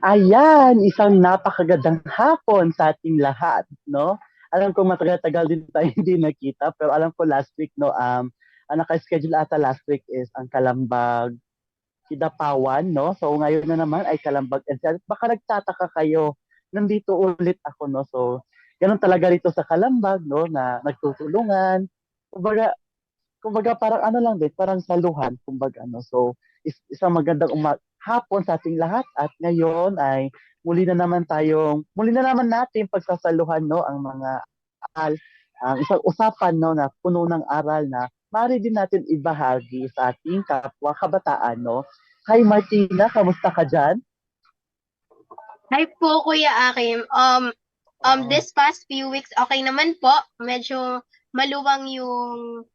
Ayan, isang napakagandang hapon sa ating lahat, no? Alam ko matagal-tagal din tayo hindi nakita, pero alam ko last week, no, ang naka-schedule ata last week is ang Kalambag Kidapawan, no? So ngayon na naman ay Kalambag NCR. Baka nagtataka kayo, nandito ulit ako, no? So, ganun talaga rito sa Kalambag, no, na nagtutulungan. Kumbaga, kumbaga parang ano lang din, parang saluhan, kumbaga ano. So, isang magandang hapon sa ating lahat at ngayon ay muli na naman natin pagsasaluhan no ang mga al ang isang usapan no na puno ng aral na maaari din natin ibahagi sa ating kapwa kabataan no. Hi Martina, kamusta ka diyan? Hi po, Kuya Akim. This past few weeks, okay naman po. Medyo maluwang yung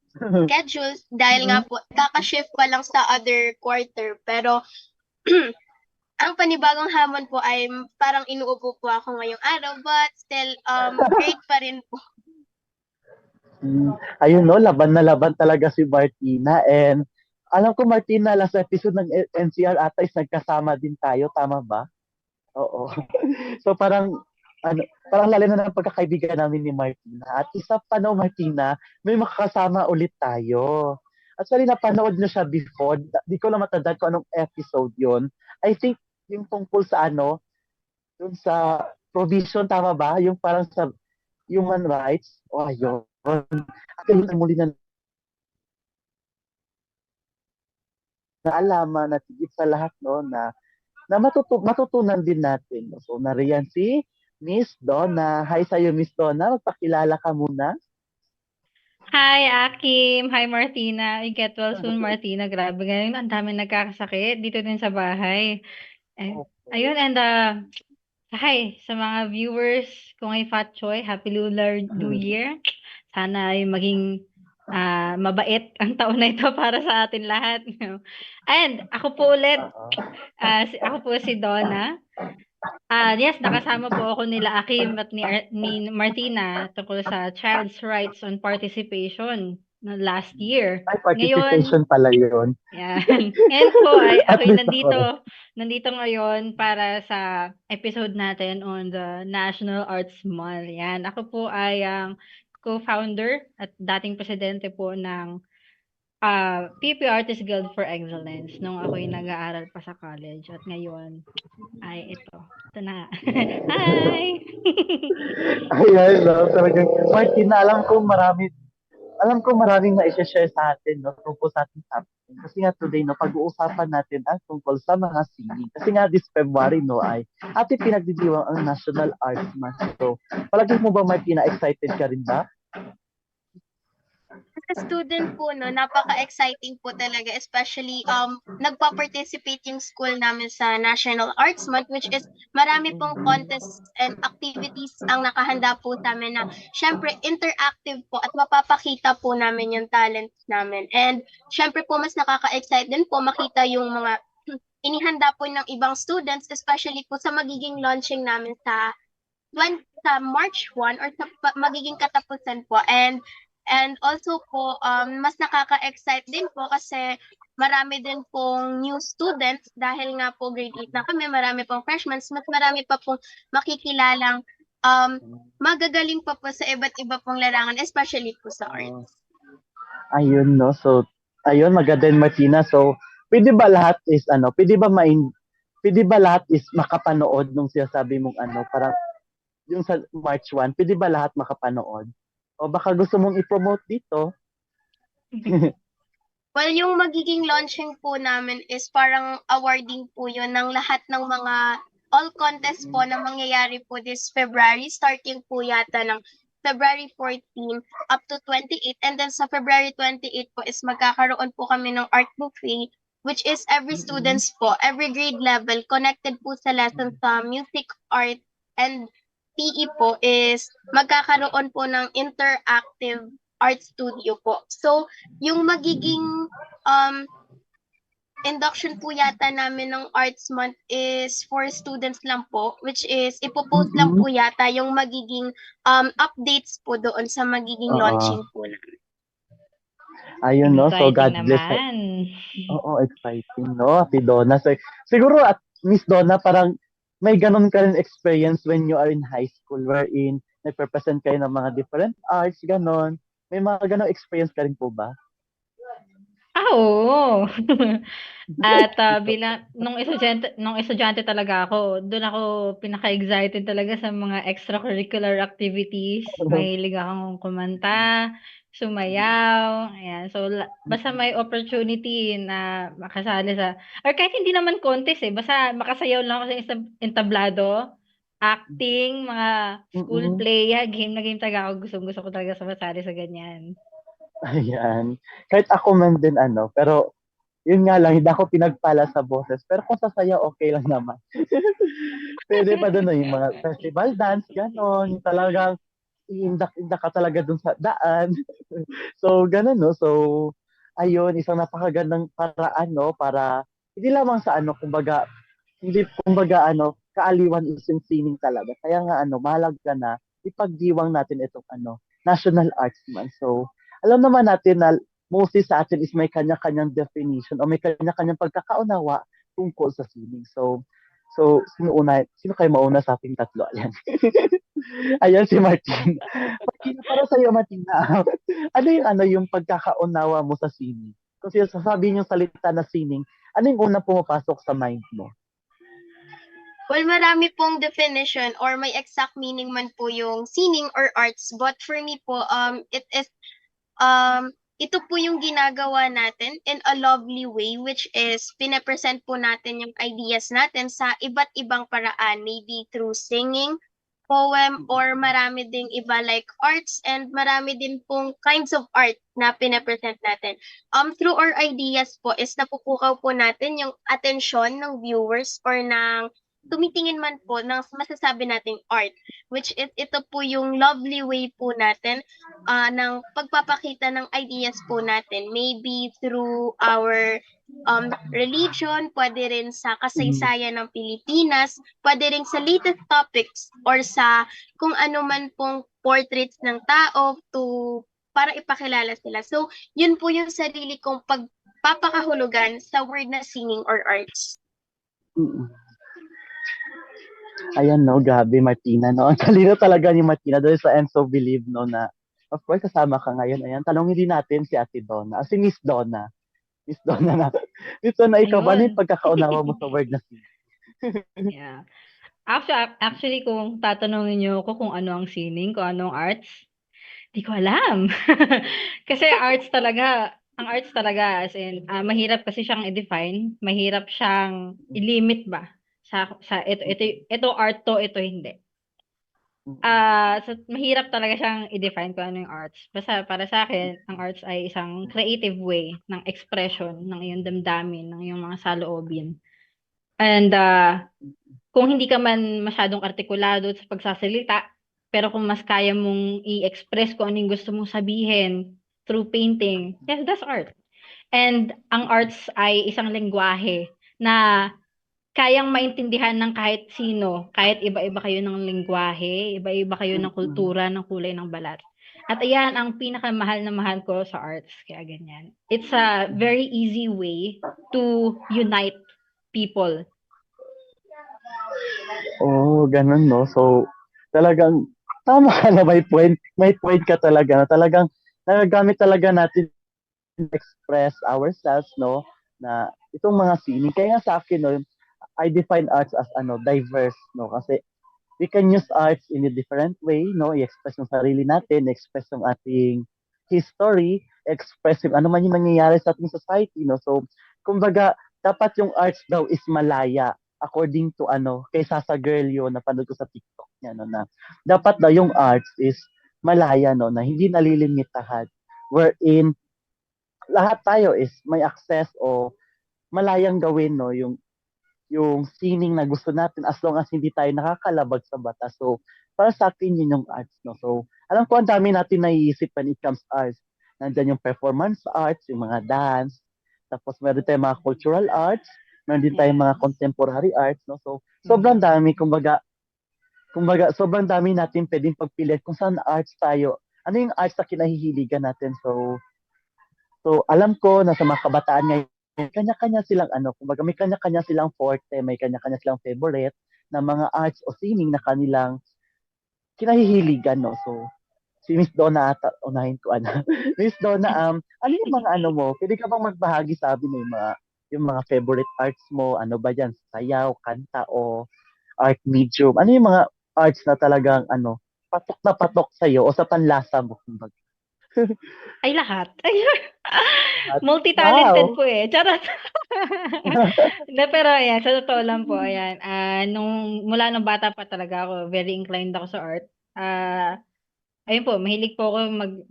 schedules dahil nga po, kaka-shift pa lang sa other quarter. Pero, ang panibagong hamon po ay parang inuupo po ako ngayong araw, but still, great pa rin po. Ayun no, laban na laban talaga si Martina and alam ko Martina, last episode ng NCR ata is nagkasama din tayo, tama ba? Oo. So parang lalim na ng pagkakaibigan namin ni Martina. At isa pa no, Martina, may makakasama ulit tayo. Actually, napanood na siya before. Di ko lang matandaan kung anong episode yon. I think yung tungkol sa yung sa provision, tama ba? Yung parang sa human rights. O ayun. At yun ang muli na naalaman at higit sa lahat no, na matutunan din natin. No? So, nariyan si Miss Donna. Hi sa'yo, Miss Donna. Magpakilala ka muna. Hi, Akim. Hi, Martina. I get well soon, Martina. Grabe ngayon, ang dami nagkakasakit dito din sa bahay. Eh, ayun, and hi sa mga viewers kung ay Fat Choy. Happy Lunar New Year. Sana ay maging mabait ang taon na ito para sa atin lahat. And ako po ulit, ako po si Donna. Yes, nakasama po ako nila Akim at ni Martina tungkol sa Child's Rights on Participation na last year. Ay, Ngayon, participation pala yun. yan. Ngayon po ay At ako'y least ako rin. nandito ngayon para sa episode natin on the National Arts Month. Yan. Ako po ay ang co-founder at dating presidente po ng PP Artist Guild for Excellence nung ako'y nag-aaral pa sa college at ngayon ay ito. Ito na. Hi! Ayan, no? Talagang, Martina, alam ko maraming na-share sa atin, no? Tungkol sa ating topic. Kasi nga today, no, pag-uusapan natin ang tungkol sa mga singing. Kasi nga this February, no, ay ating pinagdidiwang ang National Arts Month. So, palagi mo ba, Martina, excited ka rin ba? As a student po, no, napaka-exciting po talaga, especially nagpa-participate yung school namin sa National Arts Month, which is marami pong contests and activities ang nakahanda po sa amin na syempre interactive po at mapapakita po namin yung talent namin. And syempre po mas nakaka-excite din po makita yung mga inihanda po ng ibang students, especially po sa magiging launching namin sa March 1 or sa magiging katapusan po. And also po, mas nakaka-excite din po kasi marami din pong new students dahil nga po grade 8 na kami, marami pong freshmen, mas marami pa pong makikilalang magagaling pa po sa iba't iba pong larangan, especially po sa arts. Ayun, no? So, ayun, maganda din, Martina. So, pwede ba lahat is makapanood nung sinasabi mong parang yung sa March 1, pwede ba lahat makapanood? O baka gusto mong i-promote dito? Well, yung magiging launching po namin is parang awarding po yun ng lahat ng mga all contests po na mangyayari po this February, starting po yata ng February 14 up to 28. And then sa February 28 po is magkakaroon po kami ng art buffet, which is every students po, every grade level, connected po sa lessons sa music, art, and PE po is magkakaroon po ng interactive art studio po. So, yung magiging induction po yata namin ng Arts Month is for students lang po, which is ipopost lang po yata yung magiging updates po doon sa magiging launching po namin. Ayun, no? So, God Exciting bless. naman. Oo, exciting, no? Si Donna. So, siguro at Miss Donna, parang may ganun ka rin experience when you are in high school wherein nagpe-present kayo ng mga different arts, ganon. May mga ganong experience ka rin po ba? Oo. At bilang nung estudyante talaga ako, doon ako pinaka-excited talaga sa mga extracurricular activities. Mahilig akong kumanta, sumayaw, ayan. So basta may opportunity na makasali sa or kahit hindi naman contest eh, basta makasayaw lang ako sa isang entablado, acting, mga school Mm-mm. play, game na game talaga ako. Gustong-gusto ko talaga sumasali sa ganyan. Ayan. Kahit ako man din pero yun nga lang, hindi ako pinagpala sa boses. Pero kung sasaya, okay lang naman. Pwede pa doon yung mga festival dance, ganon. Yung talagang iindak-indak ka talaga dun sa daan. So, ganun, no? So, ayun, isang napakagandang paraan, no? Para, hindi lamang sa kumbaga, hindi, kumbaga, kaaliwan is yung sining talaga. Kaya nga, mahalaga na ipagdiwang natin itong, National Arts Month. So, alam naman natin na mostly sa atin is may kanya-kanyang definition o may kanya-kanyang pagkakaunawa tungkol sa sining. Sino kayo mauna sa ating tatlo? Ayan. Ayan si Martin. Martina, para sa iyo, Martina, ano yung pagkakaunawa mo sa sining? Kung sasabihin yung salita na sining, ano yung unang pumapasok sa mind mo? Well, marami pong definition or may exact meaning man po yung sining or arts. But for me po, ito po yung ginagawa natin in a lovely way, which is pinapresent po natin yung ideas natin sa iba't ibang paraan, maybe through singing, poem, or marami ding iba like arts, and marami din pong kinds of art na pinapresent natin. Through our ideas po is napupukaw po natin yung atensyon ng viewers or ng tumitingin man po ng masasabi nating art, which is ito po yung lovely way po natin ng pagpapakita ng ideas po natin, maybe through our religion, pwede rin sa Mm. kasaysayan ng Pilipinas, pwede rin sa latest topics or sa kung ano man pong portraits ng tao para ipakilala sila. So, yun po yung sarili kong pagpapakahulugan sa word na singing or arts. Mm. Ayan, no, grabe, Martina, no? Ang talino talaga ni Martina dahil sa Enso Believe, no, na of course, kasama ka ngayon. Ayan, tanongin din natin si Ate Donna, si Miss Donna. Miss Donna na. Miss Donna, ikaw ba, ano yung Ayun. pagkakaunawa mo sa word na sining? Yeah. Actually, kung tatanungin niyo ako kung ano ang sining, kung ano ang arts, di ko alam. Kasi ang arts talaga as in, mahirap kasi siyang i-define, mahirap siyang i-limit ba sa ito art to, ito hindi. So mahirap talaga siyang i-define kung ano yung arts. Basta para sa akin, ang arts ay isang creative way ng expression ng iyong damdamin, ng iyong mga saloobin. And kung hindi ka man masyadong artikulado sa pagsasalita, pero kung mas kaya mong i-express kung ano yung gusto mong sabihin through painting, yes, that's art. And ang arts ay isang lengguwahe na kayang maintindihan ng kahit sino, kahit iba-iba kayo ng lengguwahe, iba-iba kayo ng Mm. kultura, ng kulay ng balat. At ayan ang pinakamahal na mahal ko sa arts, kaya ganyan. It's a very easy way to unite people. Oh, ganun, no? So, talagang, tama ka na, may point ka talaga, na talagang, nagagamit talaga natin to express ourselves, no? Na, itong mga sining. Kaya nga sa akin, no, I define arts as, diverse, no? Kasi, we can use arts in a different way, no? I-express yung sarili natin, express yung ating history, express yung ano man yung nangyayari sa ating society, no? So, kumbaga, dapat yung arts daw is malaya according to kay Sasa Girl yun, napanood ko sa TikTok niya, no, na dapat daw yung arts is malaya, no, na hindi nalilimitahan. Wherein, lahat tayo is may access o malayang gawin, no, yung sining na gusto natin as long as hindi tayo nakakalabag sa batas. So, para sa akin, yun yung arts, no? So, alam ko ang dami natin naiisip when it comes to arts. Nandyan yung performance arts, yung mga dance, tapos meron tayong mga cultural arts, meron din tayong mga Yes. contemporary arts, no? So, sobrang dami, kumbaga, sobrang dami natin pwedeng pagpili kung saan arts tayo. Ano yung arts na kinahihiligan natin? So, alam ko na sa mga kabataan ngayon, may kanya-kanya silang kumbaga may kanya-kanya silang forte, may kanya-kanya silang favorite. na mga arts o singing na kanilang kinahihiligan, no? So, si Miss Donna ata, unahin ko, ano. Miss Donna, ano yung mga ano mo? Pwede ka bang magbahagi sa amin yung mga favorite arts mo? Ano ba yan? Sayaw, kanta, o art medium? Ano yung mga arts na talagang, ano, patok na patok sa'yo o sa panlasa mo? Kumbaga? Ay, lahat. At, Multi-talented wow! po eh. Charot. Hindi, pero ayan, sa totoo lang po, ayan, mula nung bata pa talaga ako, very inclined ako sa art. Ayun po, mahilig po ako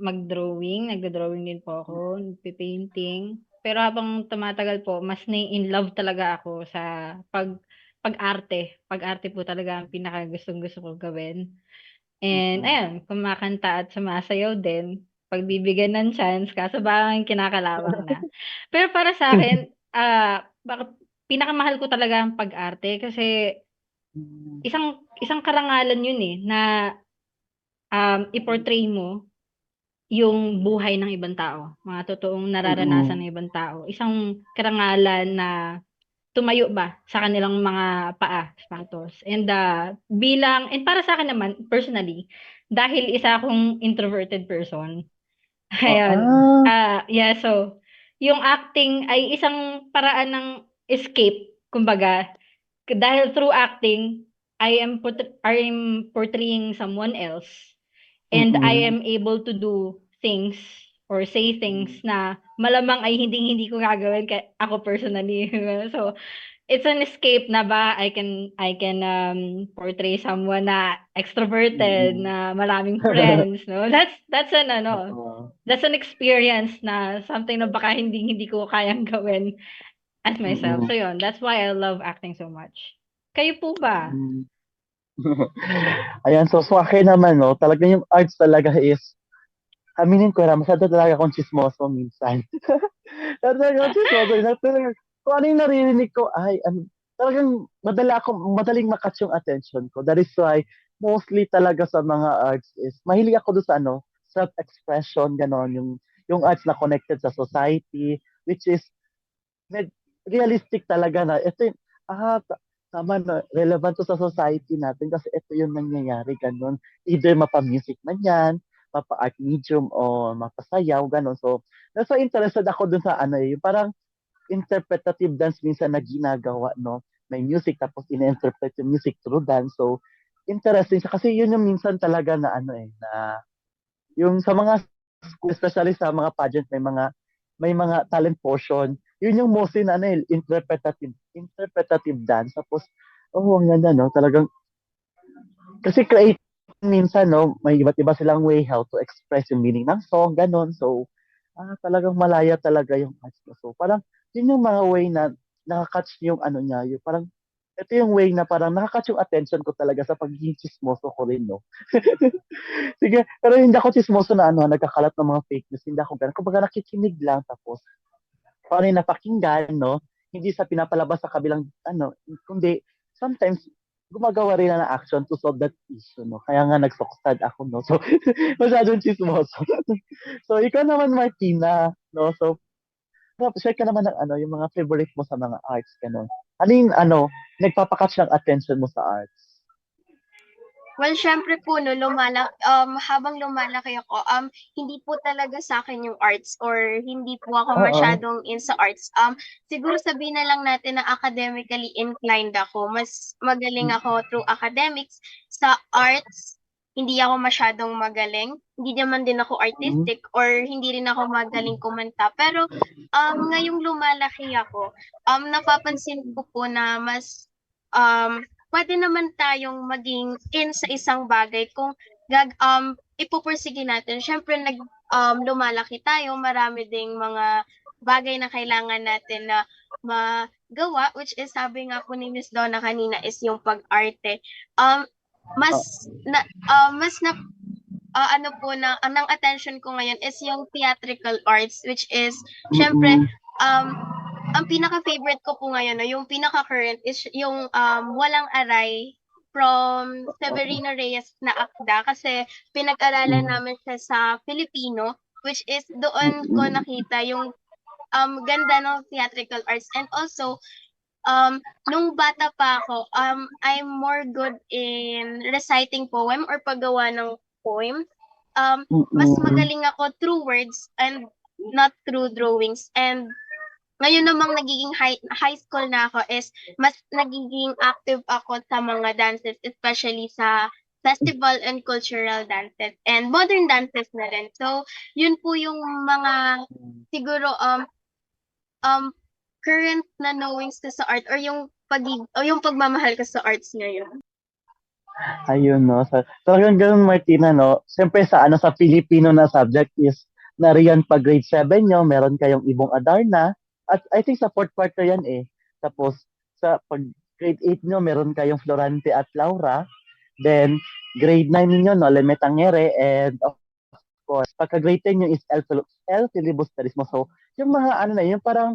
mag-drawing, nagdo-drawing din po ako, nagpe-painting. Pero habang tumatagal po, mas in love talaga ako sa pag-arte. Pag-arte po talaga ang pinakagustong-gusto kong gawin. And Mm-mm. ayan, kumakanta at sumasayaw din, pagbibigyan ng chance, kaso parang kinakalawang na. Pero para sa akin, bakit pinakamahal ko talaga ang pag-arte kasi isang karangalan yun eh, na i-portray mo yung buhay ng ibang tao, mga totoong nararanasan Mm-mm. ng ibang tao. Isang karangalan na tumayo ba sa kanilang mga paa, sapatos. And para sa akin naman, personally, dahil isa akong introverted person, ayun, Ah, yeah, so, yung acting ay isang paraan ng escape, kumbaga, dahil through acting, I am portraying someone else, and I mm-mm. am able to do things or say things na malamang ay hindi ko gagawin ako personally. So, it's an escape na ba I can portray someone na extroverted, Mm-mm. na maraming friends, no? Oo. That's an experience na something na baka hindi ko kayang gawin as myself. Mm-mm. So yun, that's why I love acting so much. Kayo po ba? Mm. Ayan, so sa akin naman, no, talaga yung arts talaga is, aminin ko na, masyado talaga akong chismoso minsan. Talaga akong chismoso. Talaga, kung ano yung naririnig ko, ay, talagang madaling makatch yung attention ko. That is why, mostly talaga sa mga arts is, mahilig ako doon sa ano, self-expression, ganon, yung arts na connected sa society, which is, realistic talaga na ito yung, tama na, relevant to sa society natin kasi ito yung nangyayari, ganun. Either mapa-music man yan, mapa-art medium o mapasayaw, ganun. So, nasa interested ako dun sa ano yung parang interpretative dance minsan na ginagawa, no? May music tapos ina-interpret yung music through dance. So, interesting siya kasi yun yung minsan talaga na ano na yung sa mga school, especially sa mga pageant, may mga talent portion. Yun yung mostly na ano, interpretative dance. Tapos, oh, ang ganda, no? Talagang, kasi creative minsan, no? May iba't iba silang way how to express yung meaning ng song, ganon. So, talagang malaya talaga yung arts mo. So, parang, yun yung mga way na nakakatch yung ano niya, yung parang, ito yung way na parang nakakatch yung attention ko talaga sa pagiging chismoso ko rin, no? Sige, pero hindi ako chismoso na ano, nagkakalat ng mga fake news. Hindi ako ganun. Kumbaga nakikinig lang tapos paano yung napakinggan, no? Hindi sa pinapalabas sa kabilang, ano, kundi sometimes gumagawa rin na ng action to solve that issue, no? Kaya nga nagsoktad ako, no? So, masyadong chismoso. So, ikaw naman, Martina, no? So, share ka naman ng ano, yung mga favorite mo sa mga arts, ganun. Ano yung, ano, nagpapakatch ng attention mo sa arts? Well, syempre po 'no, habang lumalaki ako, hindi po talaga sa akin yung arts or hindi po ako Oo. masyadong in sa arts. Siguro sabihin na lang natin na academically inclined ako. Mas magaling ako through academics. Sa arts, hindi ako masyadong magaling. Hindi naman din ako Mm-mm. artistic or hindi rin ako magaling kumanta. Pero, ngayong lumalaki ako, napapansin ko po na mas, puwede naman tayong maging in sa isang bagay kung ipupursige natin. Siyempre lumalaki tayo, marami ding mga bagay na kailangan natin na magawa, which is sabi nga po ni Miss Donna kanina is yung pag-arte. Um, ano po na ang attention ko ngayon is yung theatrical arts, which is siyempre, Mm-mm. um ang pinaka-favorite ko po ngayon 'no, yung pinaka-current is yung, Walang Aray from Severino Reyes na akda kasi pinag-aralan Mm-mm. namin siya sa Filipino, which is doon ko Mm-mm. nakita yung, ganda ng theatrical arts and also, Nung bata pa ako, I'm more good in reciting poem or paggawa ng poem. Mas Mm-mm. magaling ako through words and not through drawings. And ngayon namang nagiging high school na ako is mas nagiging active ako sa mga dances, especially sa festival and cultural dances and modern dances na rin. So, yun po yung mga siguro um current na knowings ko sa art or yung o yung pagmamahal ko sa arts ngayon. Ayun, no. Talagang ganun, Martina, no. Siyempre sa Filipino na subject is nariyan pag grade 7 nyo, meron kayong Ibong Adarna. At I think sa fourth quarter yan eh. Tapos sa pag grade 8 nyo, meron kayong Florante at Laura. Then grade 9 ninyo, no, Lemetangere. And of course, pagka grade 10 nyo is El Filibusterismo. So, yung mga ano na, yung parang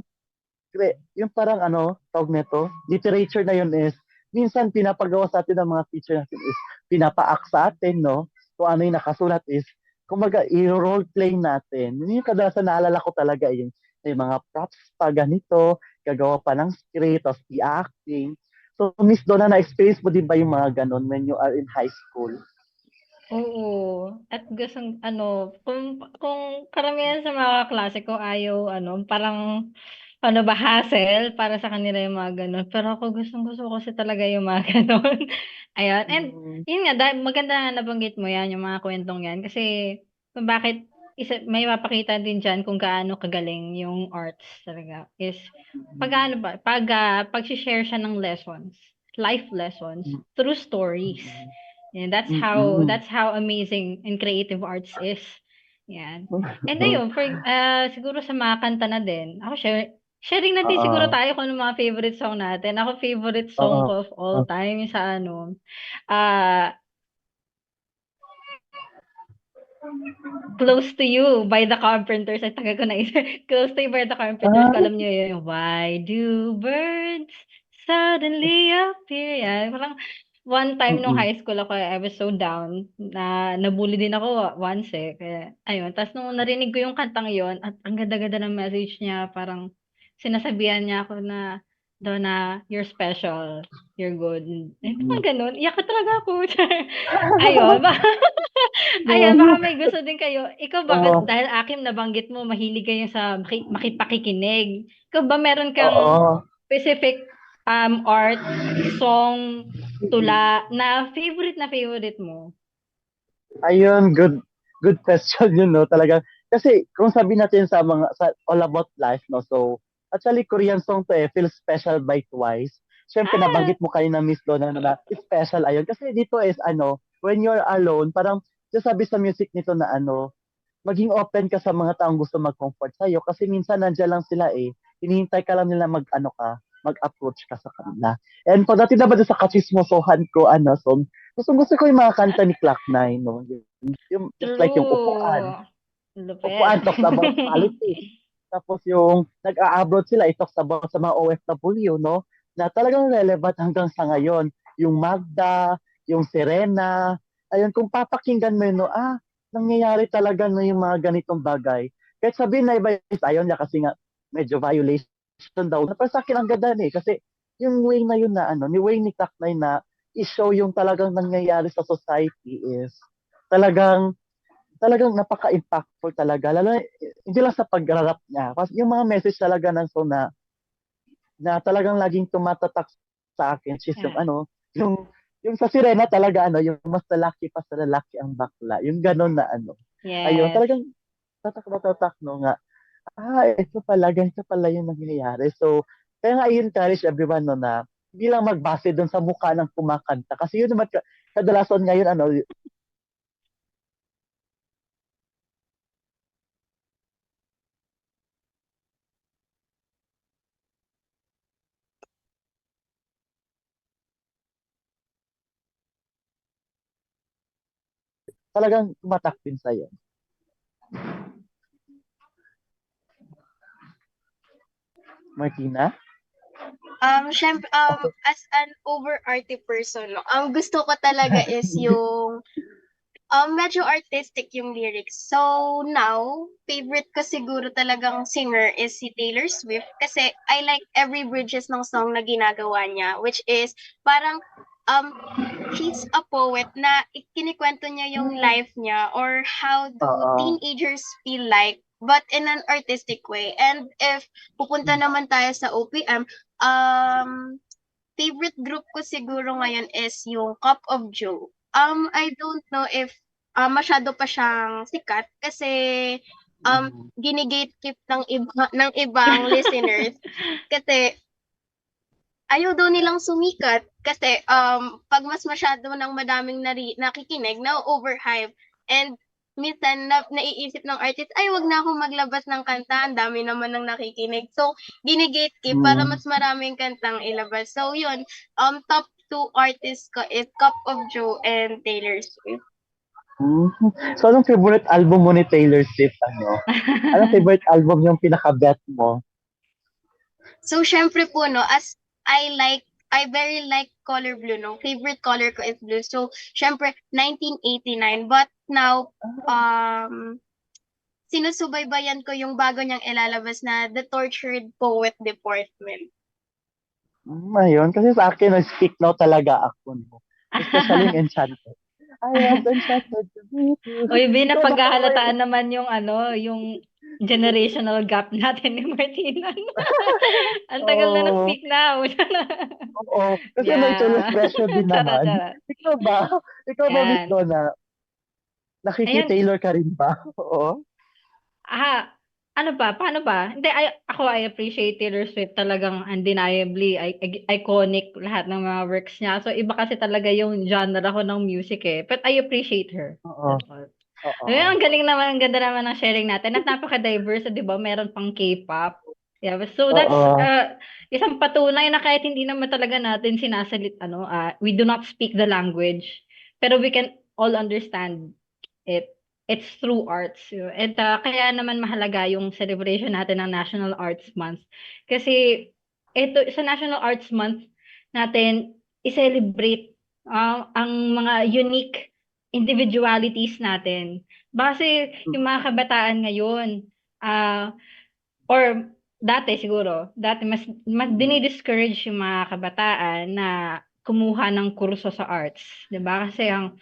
ano, tawag nito, literature na yun is, minsan pinapagawa sa atin ng mga teacher natin is, pinapaak sa atin, no? Kung ano yung nakasulat is, kumaga, i-role play natin. Yun yung kadalasan naalala ko talaga, yung mga props pa ganito, gagawa pa ng script, tapos i-acting. So, Miss Donna, na-experience mo din ba yung mga ganon when you are in high school? Oo. At gustong kung karamihan sa mga kaklase ko ayaw parang hassle para sa kanila yung mga gano'n. Pero ako gustong-gusto ko kasi talaga yung mga gano'n. Ayun, and yun nga maganda nga nabanggit mo 'yan, yung mga kuwentong 'yan kasi kung bakit may mapakita din diyan kung gaano kagaling yung arts talaga is pag-she-share siya ng lessons, life lessons through stories. And that's how amazing and creative arts is. Yan. And ayun, siguro sa mga kanta na din, ako sharing natin siguro Oo. tayo kung ano mga favorite song natin. Ako favorite song Oo. ko of all time yung sa ah Close to You by the Carpenters. Ay, tagal ko na Close to You by the Carpenters. Kung alam niyo yun, Why do birds suddenly appear? Yan. Parang one time nung high school ako, I was so down na nabully din ako once eh. Kaya, ayun. Tapos nung narinig ko yung kantang yon at ang ganda-ganda ng message niya, parang sinasabihan niya ako na, Donna, you're special. You're good. Eh, parang ganun. Iyak ka talaga ako. Ayun. Ayan, baka may gusto din kayo. Ikaw ba, Oo. dahil Akim nabanggit mo, mahilig kayo sa makipakikinig. Ikaw ba meron kang Oo. specific art, song, tula na favorite mo? Ayun, good question yun, no? Talaga. Kasi kung sabihin natin sa All About Life, no? So, actually, Korean song to eh, Feel Special by Twice. Siyempre, Ah, nabanggit mo kayo na Miss Donna na special ayun. Kasi dito is when you're alone, parang sabi sa music nito na maging open ka sa mga taong gusto mag-comfort sa'yo kasi minsan nandiyan lang sila eh. Hinihintay ka lang nila mag-approach ka sa kanila. And pagdating naman sa kachismosohan ko, so, gusto ko yung mga kanta ni Clock9, no? Just like yung true. Upuan. Lupet. Upuan talks about politics. Tapos yung nag-a-abroad sila, it talks about sa mga OFW, no? Na talagang relevant hanggang sa ngayon. Yung Magda, yung Serena, ayun, kung papakinggan mo yun, no, nangyayari talaga na yung mga ganitong bagay. Kahit sabihin na iba is ayaw niya kasi nga medyo violation daw. Pero sa akin ang ganda eh, kasi yung way na yun na ni way ni Taknay na i-show yung talagang nangyayari sa society is talagang napaka-impactful talaga. Lalo hindi lang sa pag-rap niya. Kasi yung mga message talaga ng song na talagang laging tumatatak sa akin, which is yung Yeah. yung sa Sirena talaga yung mas lalaki pa sa lalaki ang bakla. Yung ganon na Ayun, Yes. talagang tatak na tatak no nga. Ito pala, ganito pala yung nangyayari. So, kaya nga i-encourage everyone no na hindi lang magbase doon sa mukha ng kumakanta. Kasi yun naman kadalasan ngayon talagang tumatak din sa'yo. Martina? Syempre, as an over arty person, no, ang gusto ko talaga is yung Medyo artistic yung lyrics. So now, favorite ko siguro talagang singer is si Taylor Swift kasi I like every bridges ng song na ginagawa niya, which is parang um she's a poet na kinikwento niya yung life niya or how do Oo. teenagers feel like but in an artistic way. And if pupunta naman tayo sa OPM, favorite group ko siguro ngayon is yung Cup of Joe. I don't know if masyado pa siyang sikat kasi gini-gatekeep ng ibang listeners kasi ayaw daw nilang sumikat kasi pag mas masyado ng madaming nakikinig, na-overhype. And minsan naiisip ng artist, ay wag na akong maglabas ng kanta, ang dami naman ng nakikinig. So, gini-gatekeep para Mm. mas maraming kantang ilabas. So, yun, top two artists ko is Cup of Joe and Taylor Swift. So, anong favorite album mo ni Taylor Swift? Anong favorite album yung pinaka-bet mo? So, syempre po, no, as I very like color blue, no? Favorite color ko is blue. So, syempre, 1989. But now, sinusubaybayan ko yung bago niyang ilalabas na The Tortured Poet Department. Ayun, kasi sa akin, nag-speak now talaga ako. No? Especially yung Enchanted. I was enchanted to meet you. Uy, B, Ikaw ba, napaghahalataan naman yung yung generational gap natin ni Martina. Ang tagal na ng Oo. speak now. Oo. Kasi may tulos Yeah. pressure din Charot, naman. charot. Ikaw ba? Ikaw ba, Miss Yan. Donna? Ayan. Nakiki-Taylor ka rin ba? Oo. Ano ba? Paano ba? Hindi, I appreciate Taylor Swift talagang undeniably iconic lahat ng mga works niya. So, iba kasi talaga yung genre ko ng music eh. But I appreciate her. Oo. That's all. Oo. Ayun, ang galing naman, ang ganda naman ng sharing natin. At napaka-diverse, di ba? Meron pang K-pop. Yeah, so that's Oo. isang patunay na kahit hindi naman talaga natin we do not speak the language, pero we can all understand it. It's through arts. At kaya naman mahalaga yung celebration natin ng National Arts Month. Kasi ito, sa National Arts Month natin, i-celebrate ang mga unique individualities natin. Kasi yung mga kabataan ngayon, or dati siguro, mas dinidiscourage yung mga kabataan na kumuha ng kurso sa arts. 'Di ba? Kasi ang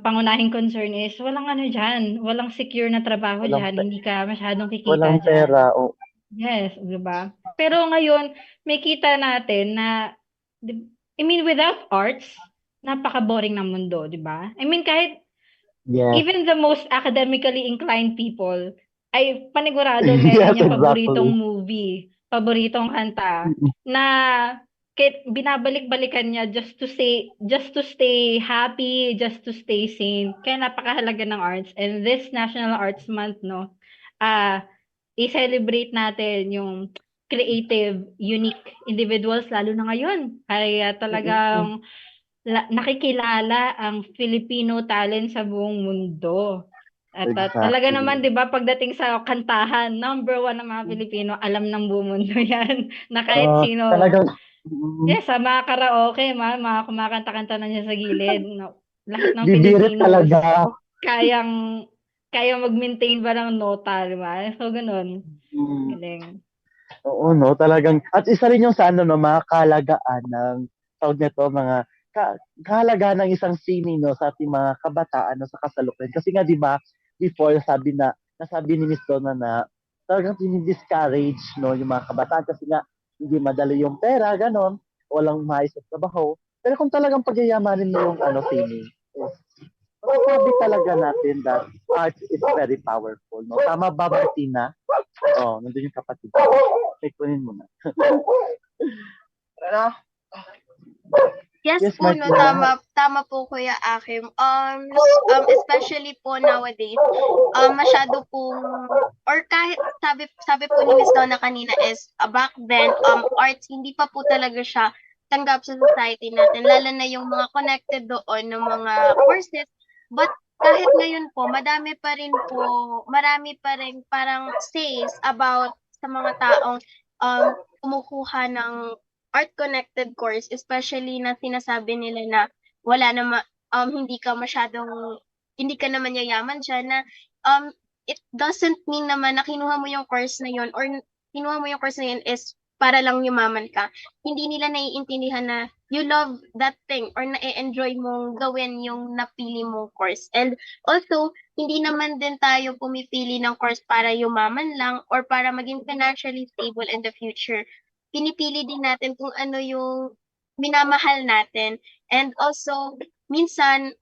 pangunahing concern is walang secure na trabaho Walang, diyan, hindi ka masyadong walang kikita diyan. pera. Oo. Yes, 'di ba? Pero ngayon, may kita natin na I mean without arts, napaka-boring ng mundo, 'di ba? I mean kahit Yes. even the most academically inclined people ay panigurado meron Yes, niyang paboritong exactly. movie, paboritong kanta na kahit binabalik-balikan niya just to stay happy, just to stay sane. Kaya napakahalaga ng arts. And this National Arts Month, no, i-celebrate natin yung creative, unique individuals, lalo na ngayon. Kaya talagang nakikilala ang Filipino talent sa buong mundo. At talaga naman, Exactly. 'di ba, pagdating sa kantahan, number one ng mga Pilipino, alam ng buong mundo 'yan. Na kahit sino, Talagang, yes, sa mga karaoke, mga kumakanta-kanta na niya sa gilid. No, lahat ng bibirit Filipinos talaga. kayang kayang mag-maintain ba ng nota, 'di ba? So ganun. Mm. Galing. Oo, no, talagang, at isa rin yung sa no, mga kahalagaan ng, tawag nito, mga kahalagaan ng isang sining, no, sa ating mga kabataan, no, sa kasalukuyan. Kasi nga, di ba, before, nasabi ni Miss Donna na, talagang discourage no, yung mga kabataan, kasi nga, hindi madali yung pera, ganon, walang maayos na trabaho. Pero kung talagang pagyayamanin mo yung, sining, masasabi talaga natin that art is very powerful, no? Tama ba, Martina? Nandun yung kapatid. Kunin mo na. Ano? Yes, Yes, po, no, Martina. tama po Kuya Akim. Especially po nowadays, masyado pong, or kahit sabi po ni Miss Donna kanina is, back then, arts, hindi pa po talaga siya tanggap sa society natin, lalo na yung mga connected doon ng mga courses. But kahit ngayon po, marami pa rin parang says about sa mga taong kumukuha ng art-connected course, especially na sinasabi nila na wala naman, hindi ka masyadong, hindi ka naman yayaman diyan, na it doesn't mean naman na kinuha mo yung course na yun, or kinuha mo yung course na yun is para lang yumaman ka. Hindi nila naiintindihan na you love that thing or na-enjoy mong gawin yung napili mong course. And also, hindi naman din tayo pumipili ng course para yumaman lang or para maging financially stable in the future. Pinipili din natin kung ano yung minamahal natin. And also, minsan,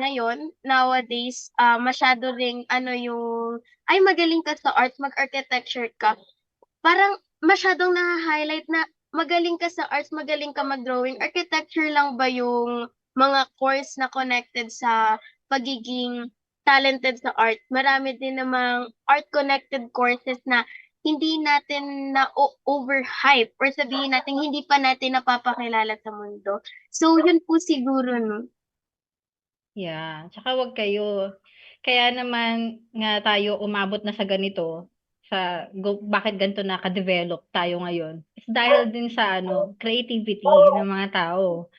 ngayon, nowadays, masyado ring ano yung, ay magaling ka sa arts, mag-architecture ka. Parang masyadong na-highlight na magaling ka sa arts, magaling ka mag-drawing. Architecture lang ba yung mga course na connected sa pagiging talented sa art? Marami din namang art-connected courses na hindi natin na overhype or sabihin natin hindi pa natin napapakilala sa mundo. So, yun po siguro, no? Yeah, tsaka wag kayo. Kaya naman nga tayo umabot na sa ganito, bakit ganito naka-develop tayo ngayon, is dahil din sa creativity ng mga tao.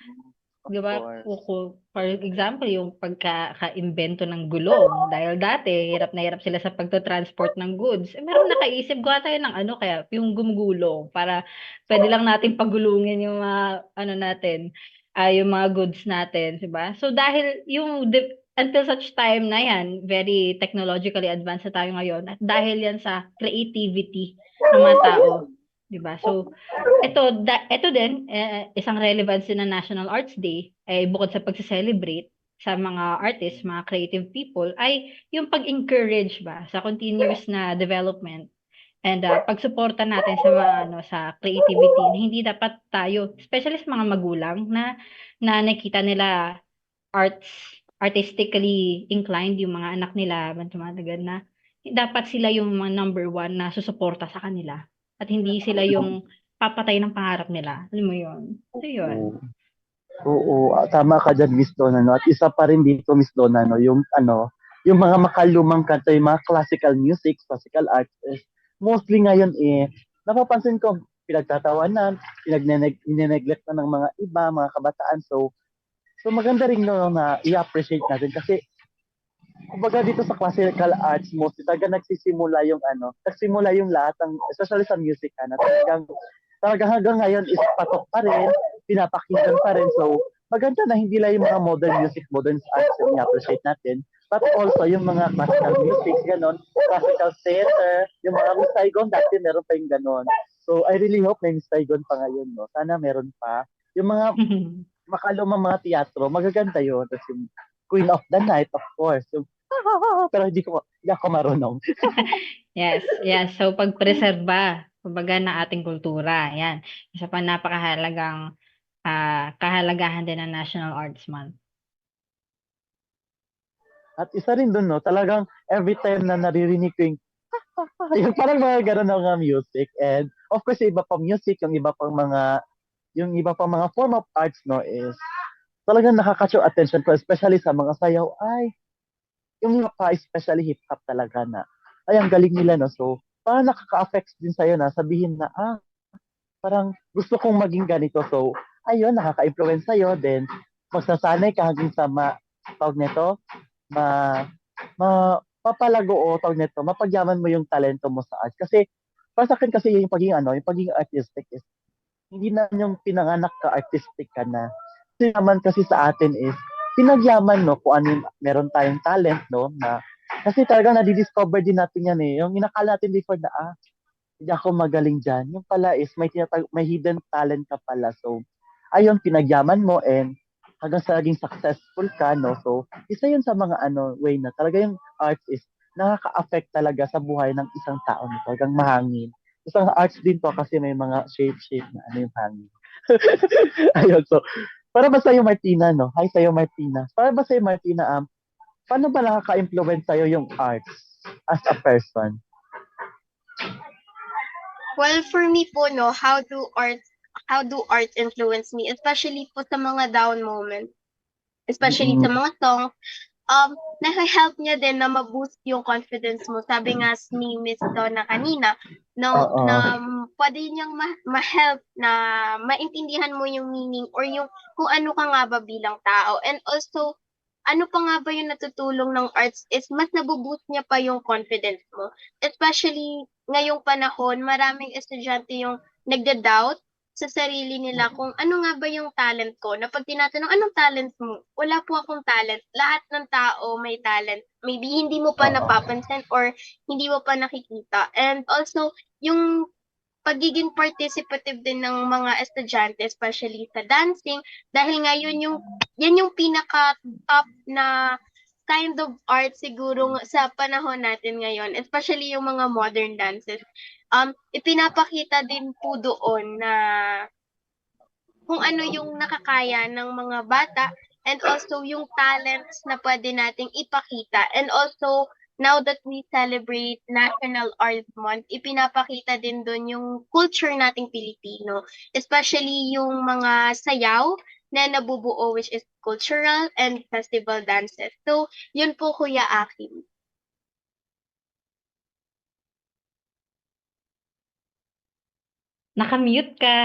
Of Di ba? course. For example, yung pagkaka-imbento ng gulong. Dahil dati, hirap na hirap sila sa pagto-transport ng goods. Meron nakaisip, gawa tayo ng kaya yung gumugulong para pwede lang natin pagulungin yung mga, natin, yung mga goods natin, di ba? So, dahil until such time na yan, very technologically advanced na tayo ngayon, at dahil yan sa creativity ng mga tao, di ba? So, ito din, isang relevance din ng National Arts Day, ay bukod sa pagse-celebrate sa mga artists, mga creative people, ay yung pag-encourage ba sa continuous na development and pagsuporta natin sa mga sa creativity, na hindi dapat tayo, especially sa mga magulang na nakita nila artistically inclined yung mga anak nila, tumatagal na dapat sila yung mga number one na susuporta sa kanila at hindi sila yung papatay ng pangarap nila. Alam mo yun? So, yun. Oo, tama ka dyan, Miss Donna, no? At isa pa rin dito, Miss Donna, no? Yung mga makalumang kanta, yung mga classical music, classical arts, mostly ngayon napapansin ko, pinagtatawanan, nineglect na ng mga iba, mga kabataan. So maganda rin no, na i-appreciate natin kasi kumbaga dito sa classical arts mostly talaga nagsimula yung lahat ng, especially sa music, talagang hanggang ngayon is patok pa rin, pinapakinggan pa rin. So maganda na hindi lang yung mga modern music, modern arts yung i-appreciate natin, but also yung mga classical music, classical theater, yung mga Miss Saigon, dati meron pa yung ganon. So I really hope may Miss Saigon pa ngayon, no? Sana meron pa. Yung mga makalumang mga teatro, magaganda yun. Tapos yung Queen of the Night, of course. Yung, pero hindi ako marunong. Yes. So, pag-preserba, kumbaga, ng ating kultura. Yan. Isa pa napakahalagang kahalagahan din ng National Arts Month. At isa rin dun, no, talagang every time na naririnig ko yung parang mga gano'n na mga music. And of course, yung iba pang music, yung iba pang mga form of arts, no, is talagang nakaka-catch yung attention ko, especially sa mga sayaw. Ay, yung iba pa, especially hip-hop talaga na, ay, ang galing nila, no? So, parang nakaka-affect din sa'yo na sabihin na, parang gusto kong maging ganito. So, ayun, nakaka-influence sa'yo. Then, magsasanay ka hanggang sa tawag nito, mapapalago o tawag nito, mapagyaman mo yung talento mo sa art. Kasi, para sa akin kasi yung pagiging artistic is, hindi na yung pinanganak ka, artistic ka na. Kasi naman kasi sa atin is, pinagyaman, no, kung ano meron tayong talent, no, na, kasi talagang nadidiscover din natin yan yung inakala natin before na, hindi ako magaling dyan. Yung pala is, may hidden talent ka pala. So, ayun, pinagyaman mo and hanggang sa naging successful ka, no? So, isa yun sa mga way na talaga yung arts is nakaka-affect talaga sa buhay ng isang tao, no? Talagang mahangin. Isang arts din to kasi may mga shape na yung hangin. Ayun, so, para ba sa'yo, Martina, no? Hi sa'yo, Martina. Para ba sa'yo, Martina, paano ba nakaka-influence sa'yo yung arts as a person? Well, for me po, no, how do art influence me, especially po sa mga down moment, especially sa mga songs. na-help niya din na ma-boost yung confidence mo. Sabi nga ni Miss Donna kanina, no, Oo. na pwede niyang ma-help na maintindihan mo yung meaning or yung kung ano ka nga ba bilang tao. And also, ano pa nga ba yung natutulong ng arts is mas nabuboost niya pa yung confidence mo. Especially ngayong panahon, maraming estudyante yung nagda-doubt sa sarili nila kung ano nga ba yung talent ko. Na pag tinatanong, anong talent mo? Wala po akong talent. Lahat ng tao may talent. Maybe hindi mo pa Oo. napapansin or hindi mo pa nakikita. And also, yung pagiging participative din ng mga estudyante, especially sa dancing, dahil nga yan yung pinaka-top na kind of art siguro sa panahon natin ngayon, especially yung mga modern dances. Ipinapakita din po doon na kung ano yung nakakaya ng mga bata and also yung talents na pwede nating ipakita. And also, now that we celebrate National Art Month, ipinapakita din doon yung culture nating Pilipino. Especially yung mga sayaw na nabubuo which is cultural and festival dances. So, yun po Kuya Akim. Nakamute ka.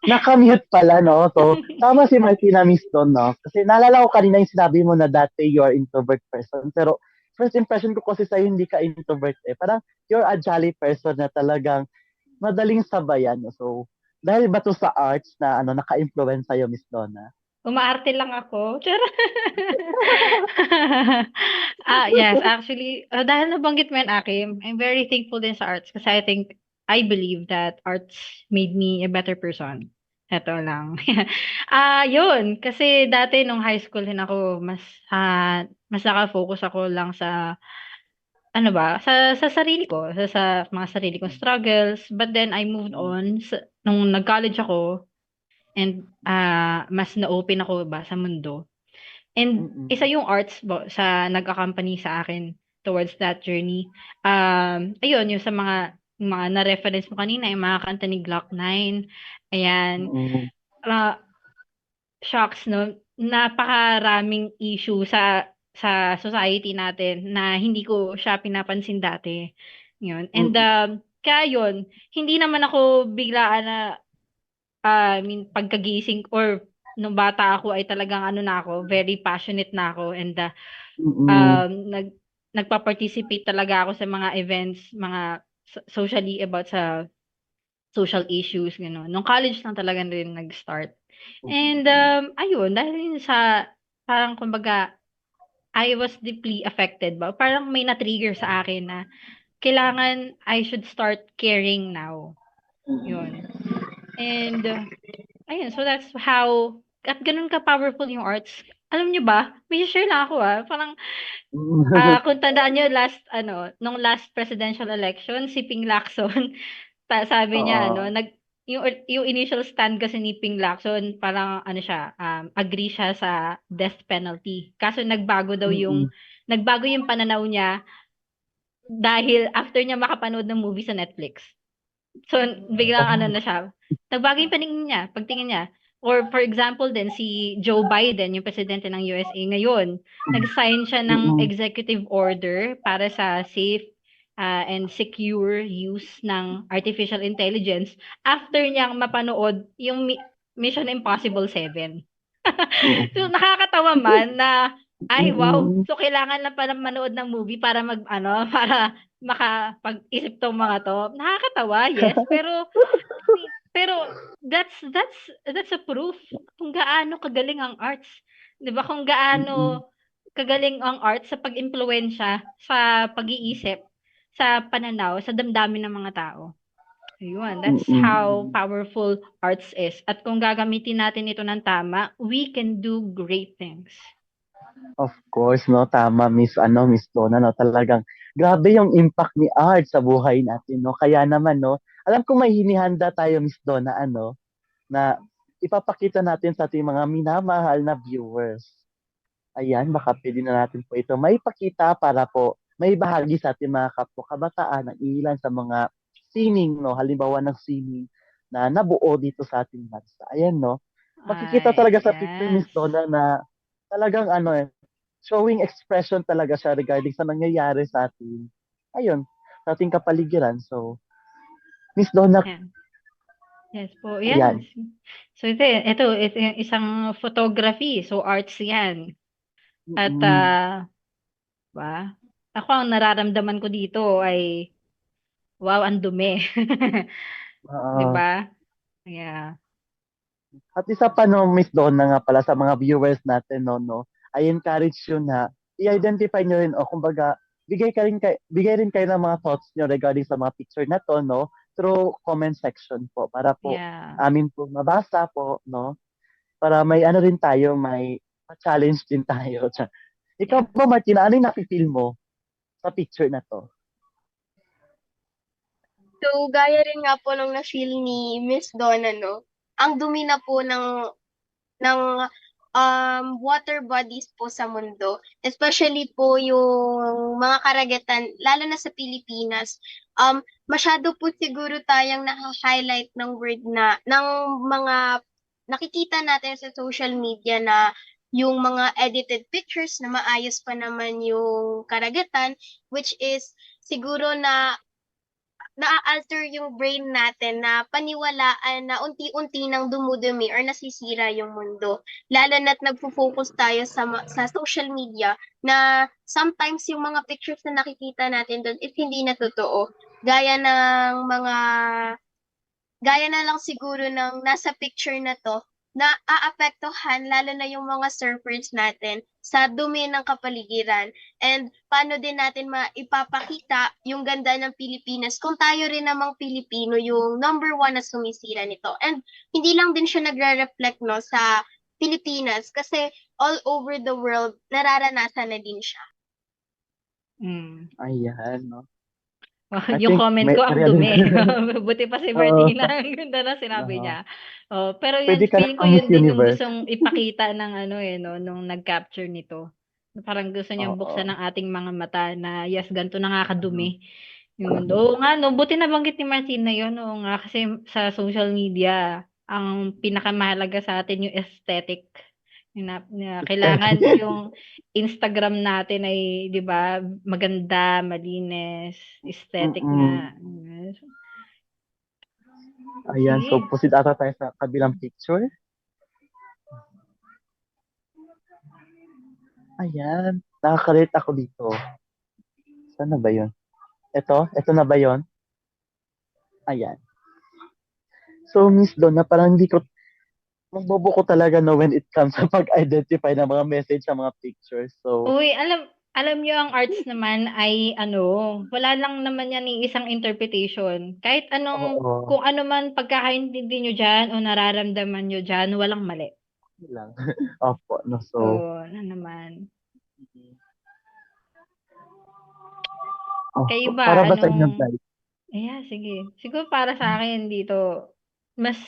Nakamute pala, no? So, tama si Martina Miss doon, no? Kasi naalala ko kanina yung sinabi mo na dati you're introvert person. Pero first impression ko kasi sa'yo hindi ka introvert eh. Parang you're a jolly person na talagang madaling sabayan. No? So, dahil ba to sa arts na naka-influence sa'yo, Miss Donna? Umaarte lang ako. Charot. Yes, actually, dahil nabanggit mo yan, Akim, I'm very thankful din sa arts kasi I believe that arts made me a better person. Eto lang. Yun, kasi dati nung high school din ako, mas naka-focus ako lang sa, ano ba, sa sarili ko, sa mga sarili kong struggles. But then I moved on, nung nag-college ako, and mas na-open ako ba sa mundo. And Mm-mm. isa yung arts sa nag-accompany sa akin towards that journey. Ayun, yung sa mga na-reference mo kanina, yung mga kanta ni Glock 9. Ayan. Mm-mm. Shocks, no? Napakaraming issue sa society natin na hindi ko siya pinapansin dati. Yun. And Mm-mm. kaya yun, hindi naman ako biglaan na I mean, pagkagising or nung bata ako ay talagang ano na ako, very passionate na ako and Mm-mm. nagpa-participate talaga ako sa mga events, mga socially about sa social issues, gano'n. Nung college lang talaga rin nag-start. And ayun, dahil yun sa parang kumbaga I was deeply affected ba, parang may na-trigger sa akin na kailangan I should start caring now. Yun. And ayun, so that's how at gano'n ka-powerful yung arts. Alam niyo ba, may share lang ako, parang, kung tandaan niyo nung last presidential election, si Ping Lacson, sabi niya Oo. ano, yung initial stand kasi ni Ping Lacson, parang ano siya, agree siya sa death penalty. Kaso Mm-mm. nagbago yung pananaw niya dahil after niya makapanood ng movie sa Netflix. So, biglang ano na siya, nagbago yung pagtingin niya. Or for example din, si Joe Biden, yung presidente ng USA ngayon, nag-sign siya ng Mm-mm. executive order para sa safe and secure use ng artificial intelligence after niyang mapanood yung Mission Impossible 7. So, nakakatawa man na, ay wow, Mm-mm. so kailangan lang pala manood ng movie para para makapag-isip tong mga 'to. Nakakatawa, yes, pero that's a proof kung gaano kagaling ang arts. 'Di ba, kung Mm-mm. gaano kagaling ang arts sa pag-impluwensya sa pag-iisip, sa pananaw, sa damdamin ng mga tao. Ayun, that's how Mm-mm. powerful arts is. At kung gagamitin natin ito ng tama, we can do great things. Of course, no, tama, Miss Donna, no, talagang grabe yung impact ni art sa buhay natin, no. Kaya naman, no, alam ko may hinihanda tayo, Miss Donna, na ipapakita natin sa ating mga minamahal na viewers. Ayan, baka pwede na natin po ito maipakita para po may bahagi sa ating mga kapwa kabataan ng ilan sa mga sining, no, halimbawa ng sining na nabuo dito sa ating bansa. Ayan, no. Makikita Ay, talaga sa picture, Miss yes. Donna, na talagang showing expression talaga siya regarding sa nangyayari sa atin. Ayun, sa ating kapaligiran. So, Miss Donna, Yan. Yes po, ayan. yan. So ito yung isang photography. So arts yan. At Mm, ba? Ako ang nararamdaman ko dito ay wow, ang dumi. 'Di oo. ba? Yeah. At isa pa no, Miss Donna nga pala sa mga viewers natin no, I encourage you na i-identify nyo rin o kumbaga bigay rin kayo ng mga thoughts nyo regarding sa mga picture na to no through comment section po para po Yeah. amin po mabasa po no para may ano rin tayo, may challenge din tayo. Ikaw Yeah. ba Martina, ano yung nafe-feel mo sa picture na to? So, gaya rin nga po nung na-feel ni Miss Donna, no? Ang dumi na po ng water bodies po sa mundo. Especially po yung mga karagatan, lalo na sa Pilipinas. Masyado po siguro tayong naka-highlight ng word ng mga nakikita natin sa social media na yung mga edited pictures na maayos pa naman yung karagatan, which is siguro na naa-alter yung brain natin na paniwalaan na unti-unti nang dumudumi or nasisira yung mundo. Lalo na't nagfo-focus tayo sa social media na sometimes yung mga pictures na nakikita natin doon is hindi na totoo. Gaya ng mga Gaya na lang siguro ng nasa picture na 'to, na aapektuhan lalo na yung mga surfers natin sa dumi ng kapaligiran. And paano din natin maipapakita yung ganda ng Pilipinas kung tayo rin namang Pilipino yung number one na sumisira nito. And hindi lang din siya nagre-reflect 'no, sa Pilipinas kasi all over the world nararanasan na din siya. Mm. Ayan, no? Yung comment ko ang dumi. Buti pa si Oo, Martina, ang ganda na sinabi oo. niya. Pero Pwede yun, ka na feeling ko pang Miss yun din yung Universe. gustong ipakita ng ano no, nung nag-capture nito. Parang gusto niyang buksan Oo. ng ating mga mata na yes, ganito na nga Mm. kadumi. Yun. Oo nga, no, buti nabanggit ni Martina yun. Oo nga, kasi sa social media, ang pinakamahalaga sa atin yung aesthetic. Na kailangan yung Instagram natin ay, 'di ba, maganda, malinis, aesthetic Mm-mm. nga. Yes. Ayan, so Sige. proceed ata tayo sa kabilang picture. Ayan, nakaka-relate ako dito. Saan na ba yun? Ito na ba yun? Ayan. So, Miss Donna, parang hindi ko, magbobo ko talaga no when it comes sa pag-identify ng mga message sa mga pictures. So, Uy, alam niyo ang arts naman ay ano, wala lang naman yan yung isang interpretation. Kahit oo, kung ano man pagkakaintindi niyo diyan o nararamdaman niyo diyan, walang mali. yun lang. Opo, no, so, Oo, ano naman. oh, Kayo para ba, ba sa inyo guys? sige. Siguro para sa akin dito, mas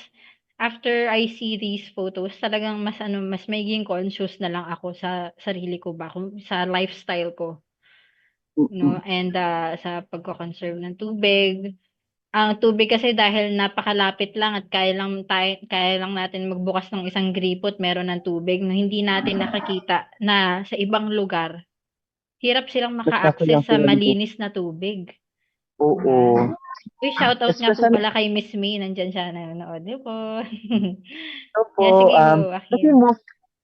after I see these photos, talagang mas magiging conscious na lang ako sa sarili ko ba, kung sa lifestyle ko, Mm-mm. 'no? And, sa pagko-conserve ng tubig. Ang tubig kasi dahil napakalapit lang at kaya lang natin magbukas ng isang gripo at meron ng tubig na hindi natin nakikita na sa ibang lugar, hirap silang maka-access Nagkakalang sa sila ng tubig. malinis na tubig, 'di ba? Oo. Uy, shoutout nga po Especially, pala kay Miss May, nandiyan siya nanonood. Hello po. ito po, Yeah, sige go, kasi Akin.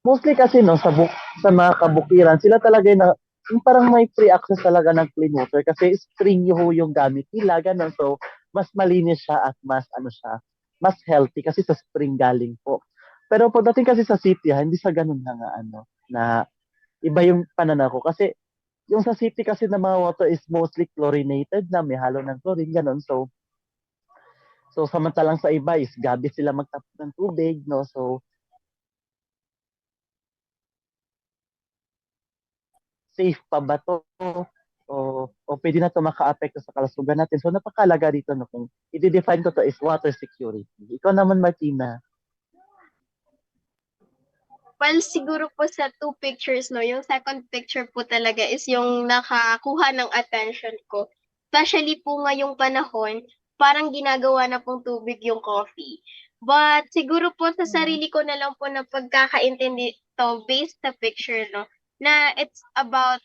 mostly kasi no, sa mga kabukiran, sila talaga yung parang may free access talaga ng clean water kasi spring yung gamit nila, ganun. So, mas malinis siya at mas, mas healthy kasi sa spring galing po. Pero pagdating kasi sa city, hindi sa ganun na nga, na iba yung pananaw ko. Kasi, yung sa city kasi na mga water is mostly chlorinated na may halo ng chlorine, ganun. So samantalang sa iba is gabi sila magtapon ng tubig, no? So, safe pa ba to? O pwede na to maka-apekto sa kalusugan natin. So, napakalaga dito, no? Kung i-define ko to is water security. Ikaw naman, Martina. Well, siguro po sa two pictures, no, yung second picture po talaga is yung nakakuha ng attention ko. Especially po ngayong panahon, parang ginagawa na pong tubig yung coffee. But siguro po sa sarili ko na lang po na pagkakaintindi to based sa picture, no, na it's about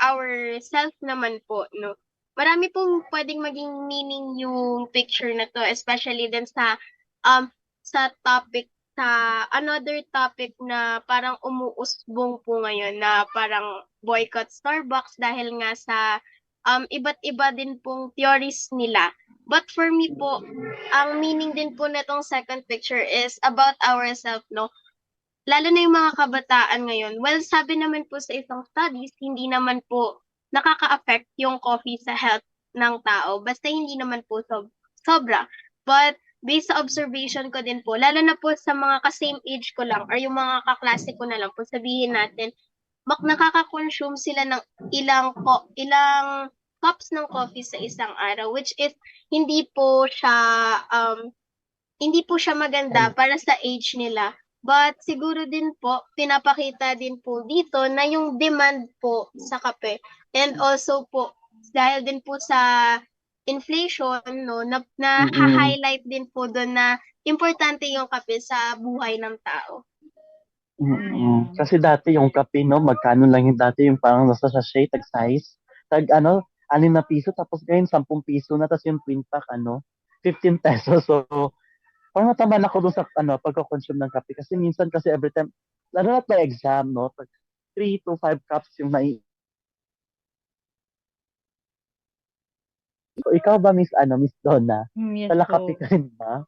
ourself naman po, no? Marami pong pwedeng maging meaning yung picture na to, especially din sa topic another topic na parang umuusbong po ngayon na parang boycott Starbucks dahil nga sa iba't iba din pong theories nila. But for me po, ang meaning din po netong second picture is about ourselves, no? Lalo na yung mga kabataan ngayon. Well, sabi naman po sa isang studies, hindi naman po nakaka-affect yung coffee sa health ng tao. Basta hindi naman po sobra. But based sa observation ko din po, lalo na po sa mga ka-same age ko lang or yung mga kaklase ko na lang po, sabihin natin, nakaka-consume sila ng ilang cups ng coffee sa isang araw, which is hindi po siya maganda para sa age nila. But siguro din po, pinapakita din po dito na yung demand po sa kape. And also po, dahil din po sa inflation, no, na-highlight din po doon na importante yung kape sa buhay ng tao. Yeah. Kasi dati yung kape, no, magkano lang yung dati yung parang nasa sachet, tag size, tag 6 na piso, tapos ngayon 10 piso na, tapos yung twin pack, 15 pesos. So, parang nataman ako dun sa pagko-consume ng kape kasi minsan kasi every time, lalo na may exam, no, 3 to 5 cups yung So, ikaw ba, Miss Donna? Yes Tala po. kape ka rin ba?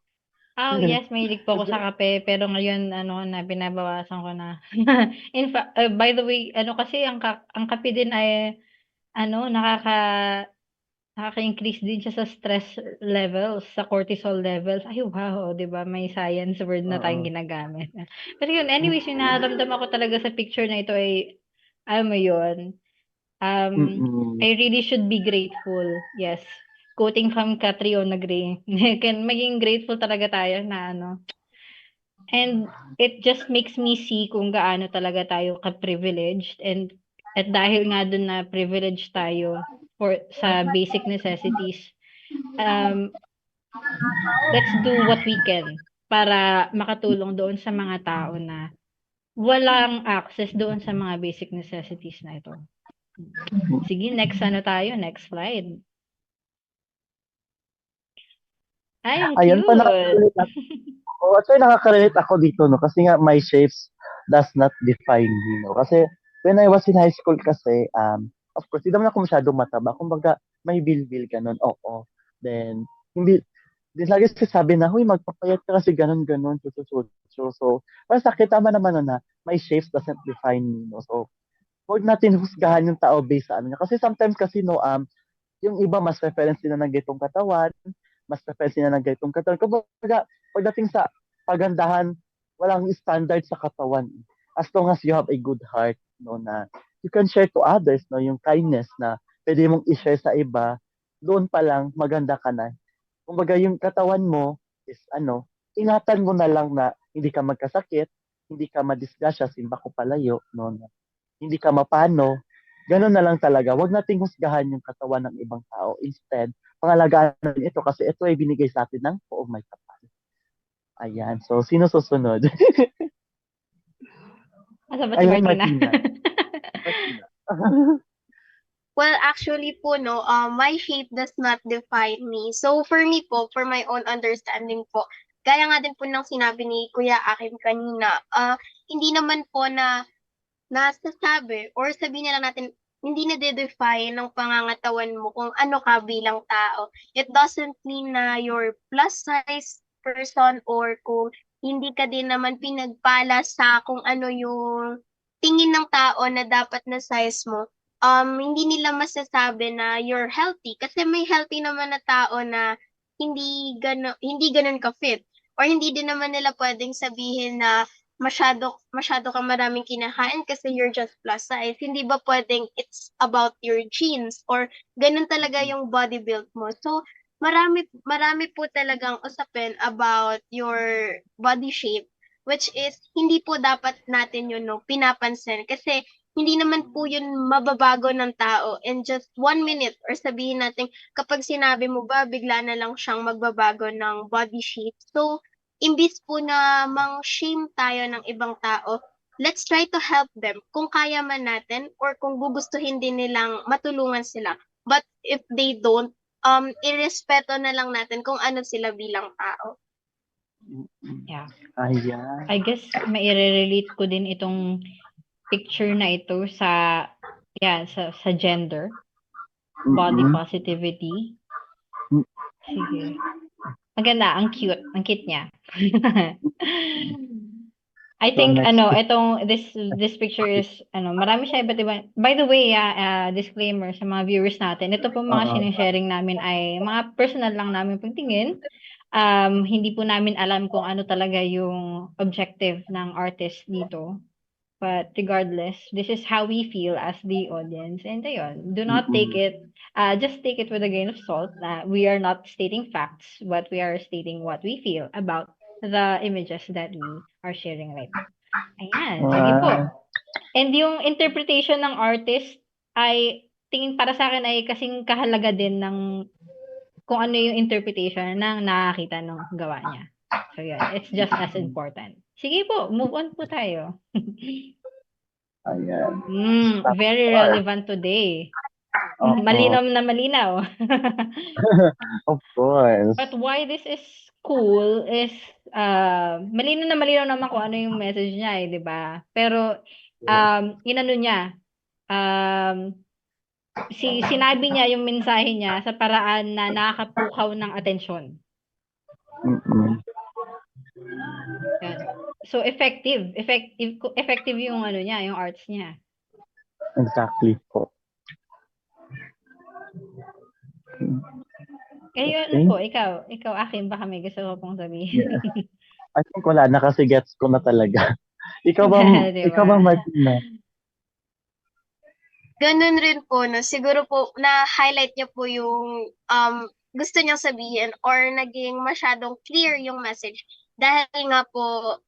Yes, mahilig po ako sa kape, pero ngayon na binabawasan ko na. In fact, by the way, kasi ang kape din ay nakaka-increase din siya sa stress levels, sa cortisol levels. Ay wow, 'di ba? May science word na tayong Oo. ginagamit. Pero yun, anyways, yung nararamdaman ko talaga sa picture na ito ay, alam mo yun, I really should be grateful. Yes. Quoting from Catriona Gray. Maging grateful talaga tayo na and it just makes me see kung gaano talaga tayo ka-privileged at dahil nga dun na privileged tayo sa basic necessities, let's do what we can para makatulong doon sa mga tao na walang access doon sa mga basic necessities na ito. Sige, next next slide. Ay, ang Ayun pa, cute. nakaka-relate ako dito, no, kasi nga my shapes does not define me, no. Kasi when I was in high school kasi, of course, hindi naman ako masyadong mataba. Kumbaga, may bilbil ganun, oo. Then, hindi, din lagi sasabi na, huy, magpapayat ka kasi ganun, so, parang sakit, tama naman na, my shapes doesn't define me, no. So, huwag natin husgahan yung tao based sa ano niya. Kasi sometimes kasi, no, yung iba mas reference nila ng gaytong katawan, mas reference nila ng gaytong katawan. Kumbaga, pagdating sa pagandahan, walang standard sa katawan. As long as you have a good heart, no, na you can share to others, no, yung kindness na pwede mong i-share sa iba, doon pa lang maganda ka na. Kumbaga, yung katawan mo is ingatan mo na lang na hindi ka magkasakit, hindi ka madisgrasya, simba ko palayo, no, na hindi ka mapano. Ganun na lang talaga. Huwag nating husgahan yung katawan ng ibang tao. Instead, pangalagaan natin ito kasi ito ay binigay sa atin ng poong may kapal. Ayan. So, sino susunod? Asa ba si Ayun, Martina? Martina. Well, actually po, no, my shape does not define me. So, for me po, for my own understanding po, gaya nga din po ng sinabi ni Kuya Akim kanina, hindi naman po na nasasabi or sabihin na lang natin, hindi na de-define ng pangangatawan mo kung ano ka bilang tao. It doesn't mean na you're plus size person or kung hindi ka din naman pinagpala sa kung ano yung tingin ng tao na dapat na size mo. Hindi nila masasabi na you're healthy kasi may healthy naman na tao na hindi ganun ka-fit or hindi din naman nila pwedeng sabihin na masyado kang maraming kinakain kasi you're just plus size. Hindi ba pwedeng it's about your genes or ganun talaga yung body build mo. So, marami po talagang usapin about your body shape which is hindi po dapat natin yun pinapansin kasi hindi naman po yun mababago ng tao in just 1 minute or sabihin natin kapag sinabi mo ba bigla na lang siyang magbabago ng body shape. So, imbis po na mang-shame tayo ng ibang tao, let's try to help them kung kaya man natin or kung gugustuhin din nilang matulungan sila. But if they don't, irespeto na lang natin kung ano sila bilang tao. Yeah. Ayan. I guess maire-relate ko din itong picture na ito sa sa gender, body Mm-mm. positivity. Mm. Sige. Maganda, ang cute niya. I So, think next itong this picture is marami siya iba't iba. By the way, disclaimer sa mga viewers natin, ito po mga sharing namin ay mga personal lang namin pagtingin. Hindi po namin alam kung ano talaga yung objective ng artist dito. But regardless, this is how we feel as the audience. And ayun, do not take it, just take it with a grain of salt. We are not stating facts, but we are stating what we feel about the images that we are sharing right now. Ayan, sige po. And yung interpretation ng artist ay, tingin para sa akin ay kasing kahalaga din ng kung ano yung interpretation ng nakakita ng gawa niya. So yun, it's just as important. Sige po, move on po tayo. Ayan. Very relevant today. Oo. Malinaw na malinaw. Of course. But why this is cool is malinaw na malinaw naman kung ano yung message niya di ba? Pero inano niya sinabi niya yung mensahe niya sa paraan na nakakapukaw ng atensyon. Mm-mm. Yan. So effective yung niya, yung arts niya. Exactly po. Kayo Okay. po, ikaw akin baka may gusto ko pong sabihin. Yeah. I think wala na kasi gets ko na talaga. Ikaw ba, Diba? ikaw ba Martina? Ganun rin po, no? Siguro po, na-highlight niya po yung gusto niyang sabihin or naging masyadong clear yung message. Dahil nga po,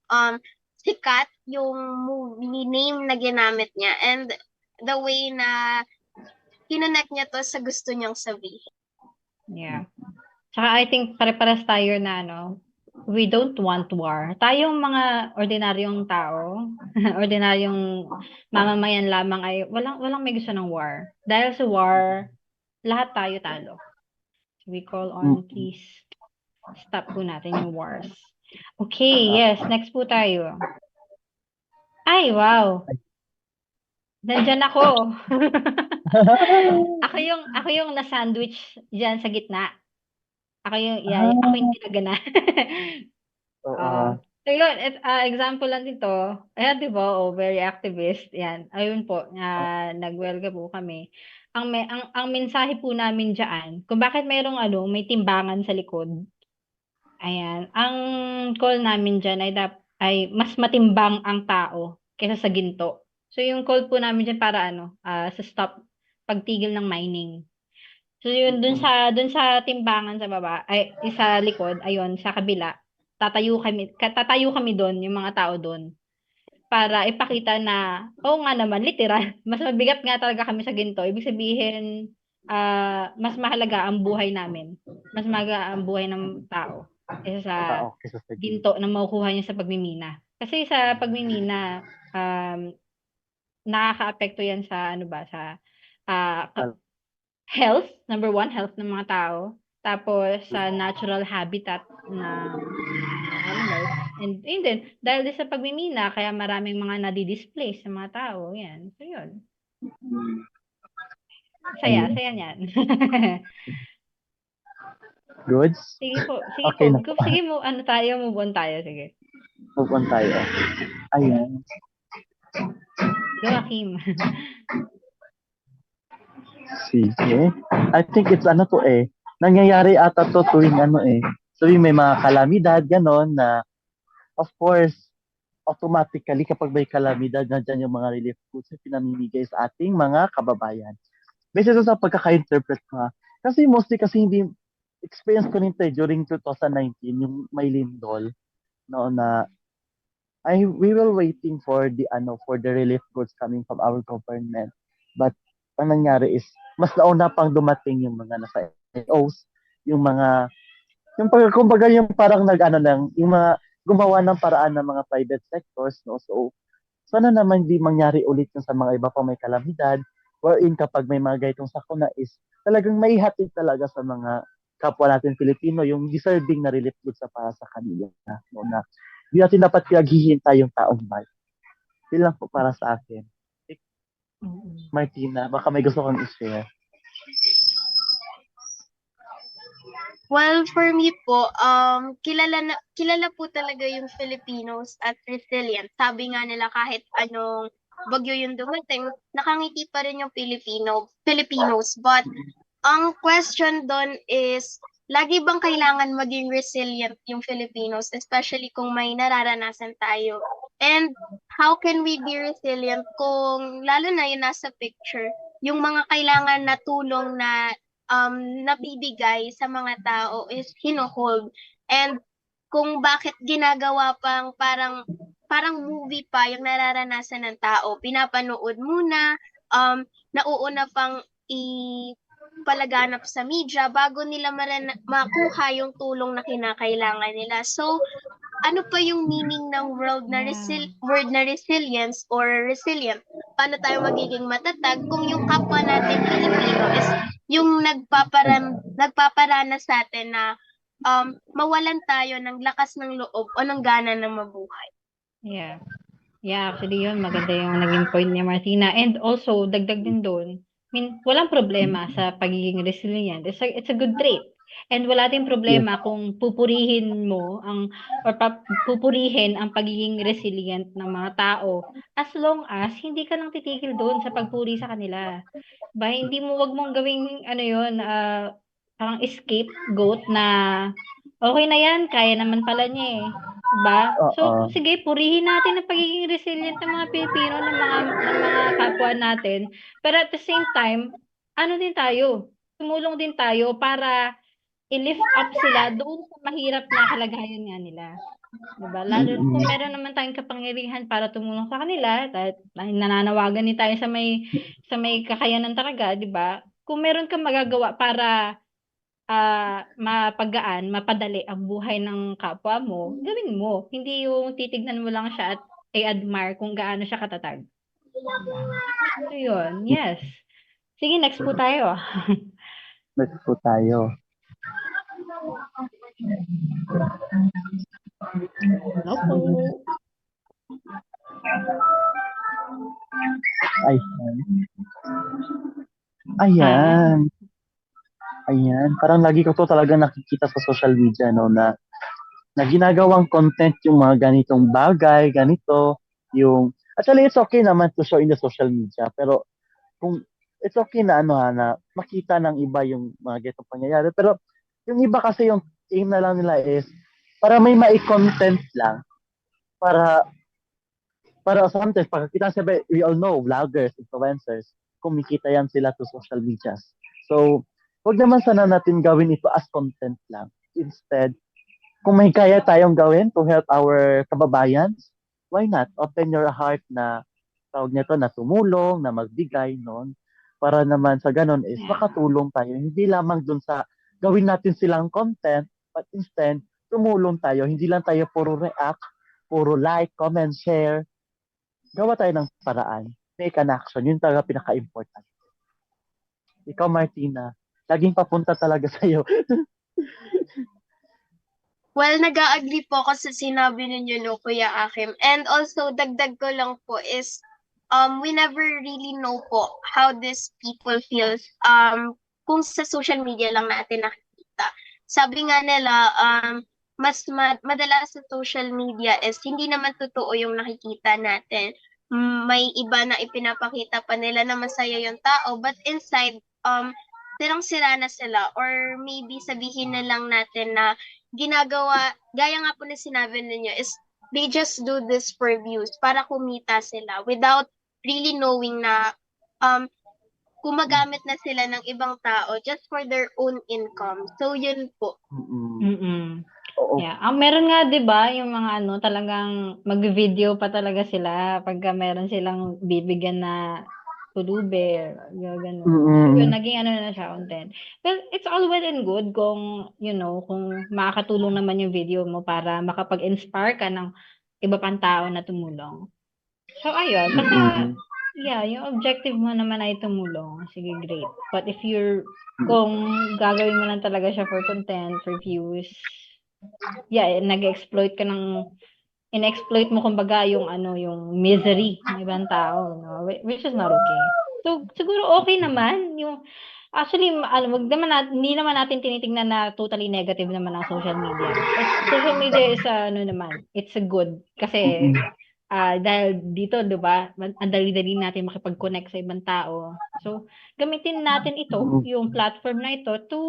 sikat yung movie name na ginamit niya and the way na kinonect niya to sa gusto niyang sabihin. Yeah. Tsaka I think pare-pares tayo na we don't want war. Tayong mga ordinaryong tao, ordinaryong mamamayan lamang ay walang may gusto ng war. Dahil sa war, lahat tayo talo. So we call on please stop po natin yung wars. Okay, yes, next po tayo. Ay, wow. Nandyan ako. Ako yung na-sandwich diyan sa gitna. Ako yung tinagana. So yun, example lang dito. Ayan, di ba? Very activist. Yan. Ayun po, nagwelga po kami. Ang mensahe po namin diyan, kung bakit mayroong may timbangan sa likod. Ayan. Ang call namin diyan ay mas matimbang ang tao kaysa sa ginto. So yung call po namin diyan para sa stop pagtigil ng mining. So yun dun sa timbangan sa baba ay sa likod, ayun sa kabila. Tatayo kami doon, yung mga tao doon para ipakita na nga naman literal, mas mabigat nga talaga kami sa ginto. Ibig sabihin mas mahalaga ang buhay namin. Mas mahalaga ang buhay ng tao kaysa sa ginto na makukuha niya sa pagmimina. Kasi sa pagmimina nakakaapekto yan sa sa health, number one, health ng mga tao. Tapos sa natural habitat ng animals. And then, dahil din sa pagmimina, kaya maraming mga nadi-displace sa mga tao. Yan. So, yun. Saya niyan. Good? Sige po. Okay po. Sige mo, move on tayo. Sige. Move on tayo. Ayan. Go, Akim. Sige. I think it's nangyayari ata to tuwing tuwing may mga kalamidad, ganon na, of course, automatically kapag may kalamidad, nandyan yung mga relief goods na pinamimigay sa ating mga kababayan. Based sa pagkaka-interpret ko kasi mostly hindi experience ko nito during 2019, yung may lindol, na we were waiting for the relief goods coming from our government. But ang nangyari is mas nauna pang dumating yung mga nasa NGOs, yung kumbaga yung parang yung mga gumawa ng paraan ng mga private sectors, no? So Sana naman hindi mangyari ulit yung sa mga iba pang may kalamidad, wherein kapag may mga ganitong sakuna is talagang maihatid talaga sa mga kapwa natin Pilipino yung deserving na relief goods sa para sa kanila. No, na hindi natin dapat pinaghihintay yung taong bayan. Yun lang po para sa akin. Mm. Martina, baka may gusto kang i-share. Well, for me po, kilala po talaga yung Filipinos at resilient. Sabi nga nila kahit anong bagyo yung dumating, nakangiti pa rin yung Filipinos. But ang question doon is, lagi bang kailangan maging resilient yung Filipinos, especially kung may nararanasan tayo? And how can we be resilient kung lalo na yung nasa picture, yung mga kailangan na tulong na nabibigay sa mga tao is hino-hold. And kung bakit ginagawa pang parang movie pa yung nararanasan ng tao, pinapanood muna, nauuna pang palaganap sa media bago nila makuha yung tulong na kinakailangan nila. So, ano pa yung meaning ng Yeah. word na resilience or resilient? Paano tayo magiging matatag kung yung kapwa natin Pilipino is yung nagpaparana sa atin na mawalan tayo ng lakas ng loob o ng gana na mabuhay. Yeah. Yeah, actually yun, maganda yung naging point ni Martina. And also, dagdag din doon, I mean, walang problema sa pagiging resilient. It's a good trait. And wala din Yes. problema kung pupurihin mo pupurihin ang pagiging resilient ng mga tao as long as hindi ka nang titigil doon sa pagpuri sa kanila. Ba, hindi mo wag mong gawing ano yun, parang scapegoat na okay na yan, kaya naman pala niya eh. Diba? So, Oo. sige, purihin natin ang pagiging resilient ng mga Pilipino, ng mga kapwa natin. Pero at the same time, ano din tayo, tumulong din tayo para i-lift up sila doon sa mahirap na kalagayan nga nila. Diba? Lalo kung meron naman tayong kapangyarihan para tumulong sa kanila, at nananawagan din tayo sa may kakayanan talaga, diba? Kung meron kang magagawa para mapagaan, mapadali ang buhay ng kapwa mo, gawin mo. Hindi yung titignan mo lang siya at i-admire kung gaano siya katatag. Diba? So, yun. Yes. Sige, next po tayo. Next po tayo. Hello po. Ayan. Ayan. Ayan. Parang lagi ko to talaga nakikita sa social media, no, na ginagawang content yung mga ganitong bagay, ganito, yung, actually, it's okay naman to show in the social media, pero kung, it's okay na, na makita ng iba yung mga ganitong pangyayari, pero yung iba kasi yung aim na lang nila is, para may mai-content lang, para sometimes, pagkakita sabi, we all know, vloggers, influencers, kumikita yan sila to social medias. So, wag naman sana natin gawin ito as content lang. Instead, kung may kaya tayong gawin to help our kababayan, why not? Open your heart na tawag nito na tumulong, na magbigay noon para naman sa ganun is Yeah. makatulong tayo. Hindi lamang dun sa gawin natin silang content, but instead, tumulong tayo. Hindi lang tayo puro react, puro like, comment, share. Gawa tayo ng paraan. Make an action. Yun talaga pinaka-important. Ikaw, Martina, laging papunta talaga sa'yo. Well, nag-a-agree po ako sa sinabi ninyo, no, Kuya Akim. And also, dagdag ko lang po is, we never really know po how these people feels kung sa social media lang natin nakikita. Sabi nga nila, madalas sa social media is hindi naman totoo yung nakikita natin. May iba na ipinapakita pa nila na masaya yung tao, but inside, sirang-sira na sila, or maybe sabihin na lang natin na ginagawa, gaya nga po na sinabi ninyo, is they just do this for views, para kumita sila without really knowing na gumagamit na sila ng ibang tao just for their own income. So, yun po. Mm-mm. Oo. Yeah. Meron nga 'di ba yung mga ano talagang mag-video pa talaga sila pagka meron silang bibigyan na pulubi, ganun. So yun, naging ano na siya, content. Well, it's all well and good kung, kung makakatulong naman yung video mo para makapag-inspire ka ng iba pang tao na tumulong. So, ayun, basta, Mm-mm. yeah, yung objective mo naman ay tumulong. Sige, great. But if kung gagawin mo lang talaga siya for content, for views, yeah, nag-exploit ka in-exploit mo kumbaga yung yung misery ng ibang tao, no? Which is not okay. So, siguro okay naman yung actually, wag naman hindi naman natin tinitingnan na totally negative naman ang social media. Social media is naman, it's a good kasi Mm-mm. dahil dito, 'di ba, ang dali-dali natin makipag-connect sa ibang tao. So, gamitin natin ito, Mm-mm. yung platform na ito to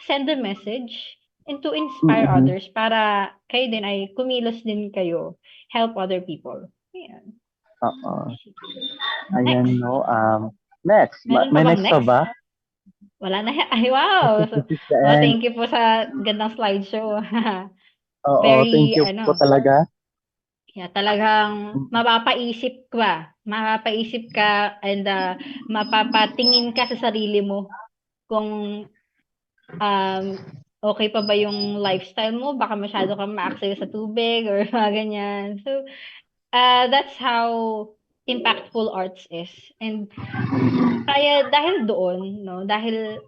send a message and to inspire Mm-mm. others para kayo din ay kumilos din kayo, help other people. Ayan. Oo. Next. Ayan, no. Next. Meron pa May bang next pa next? ba? Wala na. Ay, wow! So, This is the end. thank you po sa gandang slideshow. Oo, thank Very, you po talaga. yeah, talagang mapapaisip ka and mapapatingin ka sa sarili mo kung um, okay pa ba yung lifestyle mo, baka masyado kang maaksaya sa tubig or mga ganyan. So, that's how impactful arts is. And kaya dahil doon, no, dahil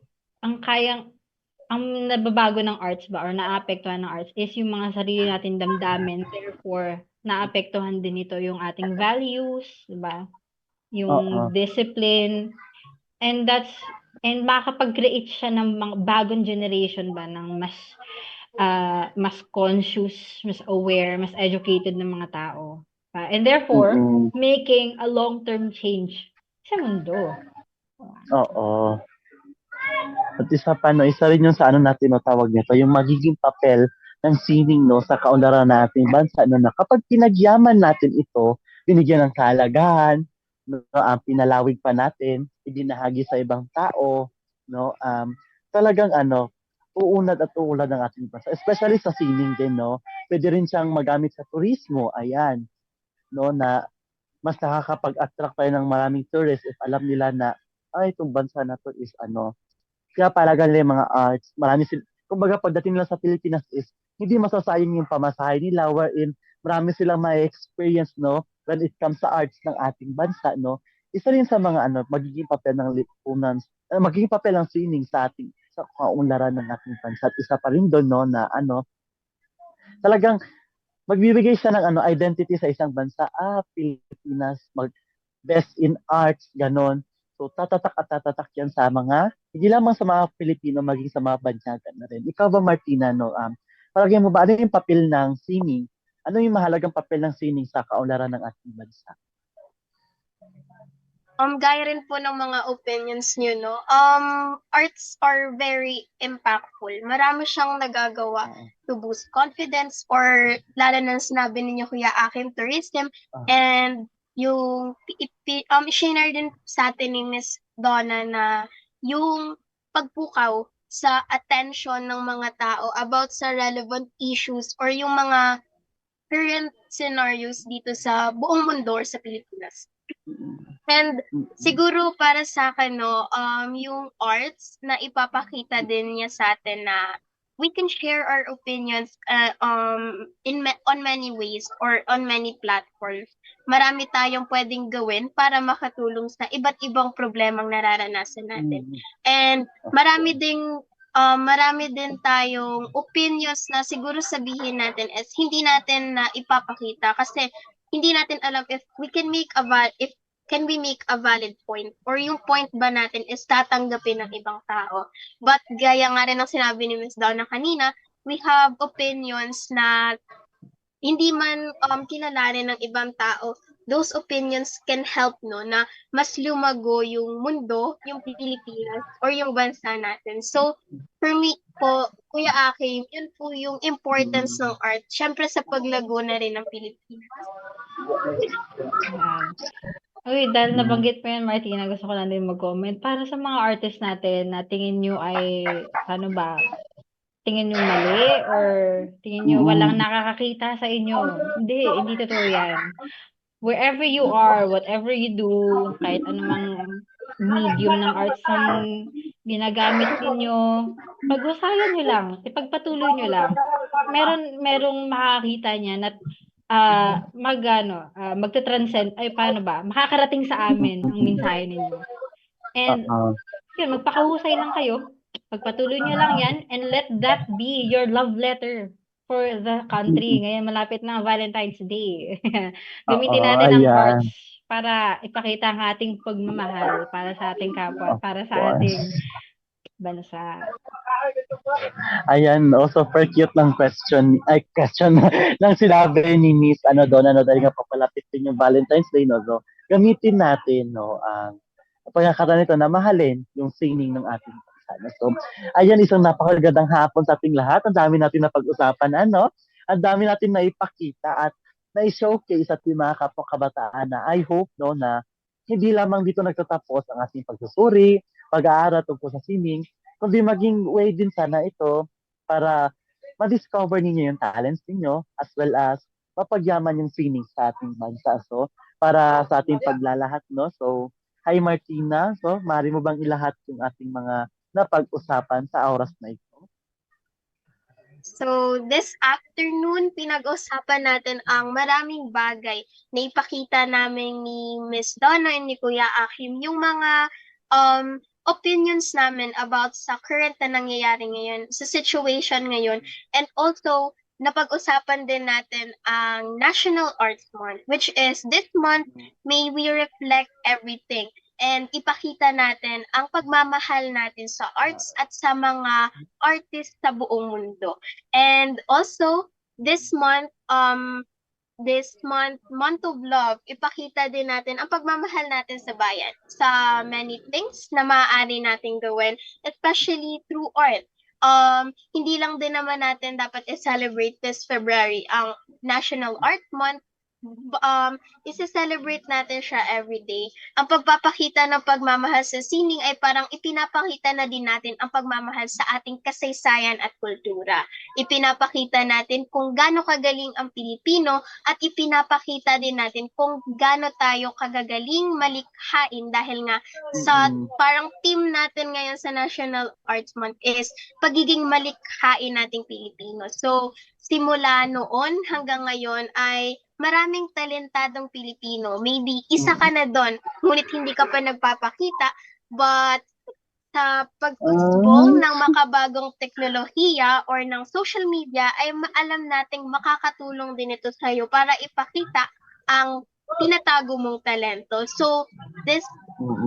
ang kayang ang nababago ng arts ba or naapektuhan ng arts is yung mga sarili nating damdamin. Therefore, naapektuhan din ito yung ating values, di ba? Oo. Yung discipline. And makakapag-create siya ng mga bagong generation ba ng mas conscious, mas aware, mas educated ng mga tao. And therefore, Mm-mm. making a long-term change sa mundo. Oo. At isa pa, no, isa rin yung sa ano natin, no, tawag nito, yung magiging papel ng sining, no, sa kaunlaran nating bansa, no, na kapag pinagyaman natin ito, binigyan ng kahalagahan, no, pinalawig pa natin, ibinahagi sa ibang tao, no, talagang ano, uunad at uulad ng ating bansa. Especially sa sining din, no, pwede rin siyang magamit sa turismo, ayan, no, na mas nakakapag-attract tayo ng maraming tourists if alam nila na, ay, itong bansa na to is ano, kaya palagan nila yung mga arts. Kumbaga pagdating nila sa Pilipinas is, hindi masasayang yung pamasahe nila wherein marami silang may experience, no, when it comes sa arts ng ating bansa, no. Isa rin sa mga ano, magiging papel ng lipunan, magiging papel ng sining sa ating sa kaunlaran ng ating bansa. At isa pa rin doon, no, na ano, talagang magbibigay siya ng ano, identity sa isang bansa. Pilipinas, best in arts, ganon. So, tatatak at tatatak yan sa mga, hindi lamang sa mga Pilipino, maging sa mga banyagan na rin. Ikaw ba, Martina, no? Palagay mo ba, ano yung papel ng sining? Ano yung mahalagang papel ng sining sa kaunlaran ng ating bansa? Gaya rin po ng mga opinions nyo, no? Arts are very impactful. Marami siyang nagagawa to boost confidence or lalo na sinabi ninyo Kuya Akim, tourism and yung share din sa atin ni Miss Donna na yung pagpukaw sa attention ng mga tao about sa relevant issues or yung mga current scenarios dito sa buong mundo or sa Pilipinas. And siguro para sa akin, no, yung arts na ipapakita din niya sa atin na we can share our opinions on many ways or on many platforms. Marami tayong pwedeng gawin para makatulong sa iba't ibang problemang nararanasan natin. And marami din tayong opinions na siguro sabihin natin is hindi natin na ipapakita kasi hindi natin alam if can we make a valid point or yung point ba natin is tatanggapin ng ibang tao. But gaya nga rin ng sinabi ni Ms. Donna kanina, we have opinions na hindi man kilalanin ng ibang tao. Those opinions can help, no, na mas lumago yung mundo, yung Pilipinas, or yung bansa natin. So, for me po, Kuya Akim, yun po yung importance ng art. Siyempre sa paglago na rin ng Pilipinas. Yan. Uy, dahil nabanggit mo yan, Martina, gusto ko lang din mag-comment. Para sa mga artist natin na tingin nyo ay, ano ba, tingin nyo mali or tingin nyo walang nakakakita sa inyo. Hindi totoo yan. Wherever you are, whatever you do, kahit anumang medium ng arts ang ginagamit ninyo, paghusayan nyo lang, ipagpatuloy nyo lang. Merong makakita niyan at magte-transcend, ay paano ba, makakarating sa amin ang mensahe ninyo. And Oo. yun, magpakahusay lang kayo. Pagpatuloy nyo lang yan and let that be your love letter for the country. Ngayon malapit na ang Valentine's Day. Gamitin Oo, natin ang ayan. arts para ipakita ang ating pagmamahal para sa ating kapwa at Of para sa course. ating bansa. Ayan, also super cute ng question ng sinabi ni Miss dahil nga papalapit din yung Valentine's Day, no? So, gamitin natin, no, ang pagkakataon nito na mahalin yung sining ng ating bansa. No? So, ayan, isang napakagandang hapon sa ating lahat. Ang dami natin na pag-usapan, ano? Ang dami natin na ipakita at na-showcase at yung mga kapwa kabataan na I hope, no, na hindi lamang dito nagtatapos ang ating pagsusuri, pag-aaral tungkol sa sining, kundi maging way din sana ito para ma-discover ninyo yung talents ninyo as well as mapagyaman yung sining sa ating bansa. So, para sa ating paglalahat, no? So, hi Martina. So, maaari mo bang ilahat yung ating mga napag-usapan sa oras na ito? So, this afternoon, pinag-usapan natin ang maraming bagay na ipakita namin ni Miss Donna and ni Kuya Akim yung mga opinions namin about sa current na nangyayari ngayon, sa situation ngayon, and also napag-usapan din natin ang National Arts Month, which is this month, may we reflect everything and ipakita natin ang pagmamahal natin sa arts at sa mga artist sa buong mundo. And also, month of love, ipakita din natin ang pagmamahal natin sa bayan sa many things na maaari nating gawin, especially through art. Hindi lang din naman natin dapat i-celebrate this February ang National Art Month, isi-celebrate natin siya every day. Ang pagpapakita ng pagmamahal sa sining ay parang ipinapakita na din natin ang pagmamahal sa ating kasaysayan at kultura. Ipinapakita natin kung gaano kagaling ang Pilipino at ipinapakita din natin kung gaano tayo kagagaling malikhain dahil nga sa parang team natin ngayon sa National Arts Month is pagiging malikhain nating Pilipino. So, simula noon hanggang ngayon ay maraming talentadong Pilipino. Maybe isa ka na doon, ngunit hindi ka pa nagpapakita, but sa pag-usbong ng makabagong teknolohiya or ng social media ay alam nating makakatulong din ito sa iyo para ipakita ang tinatago mong talento. So, this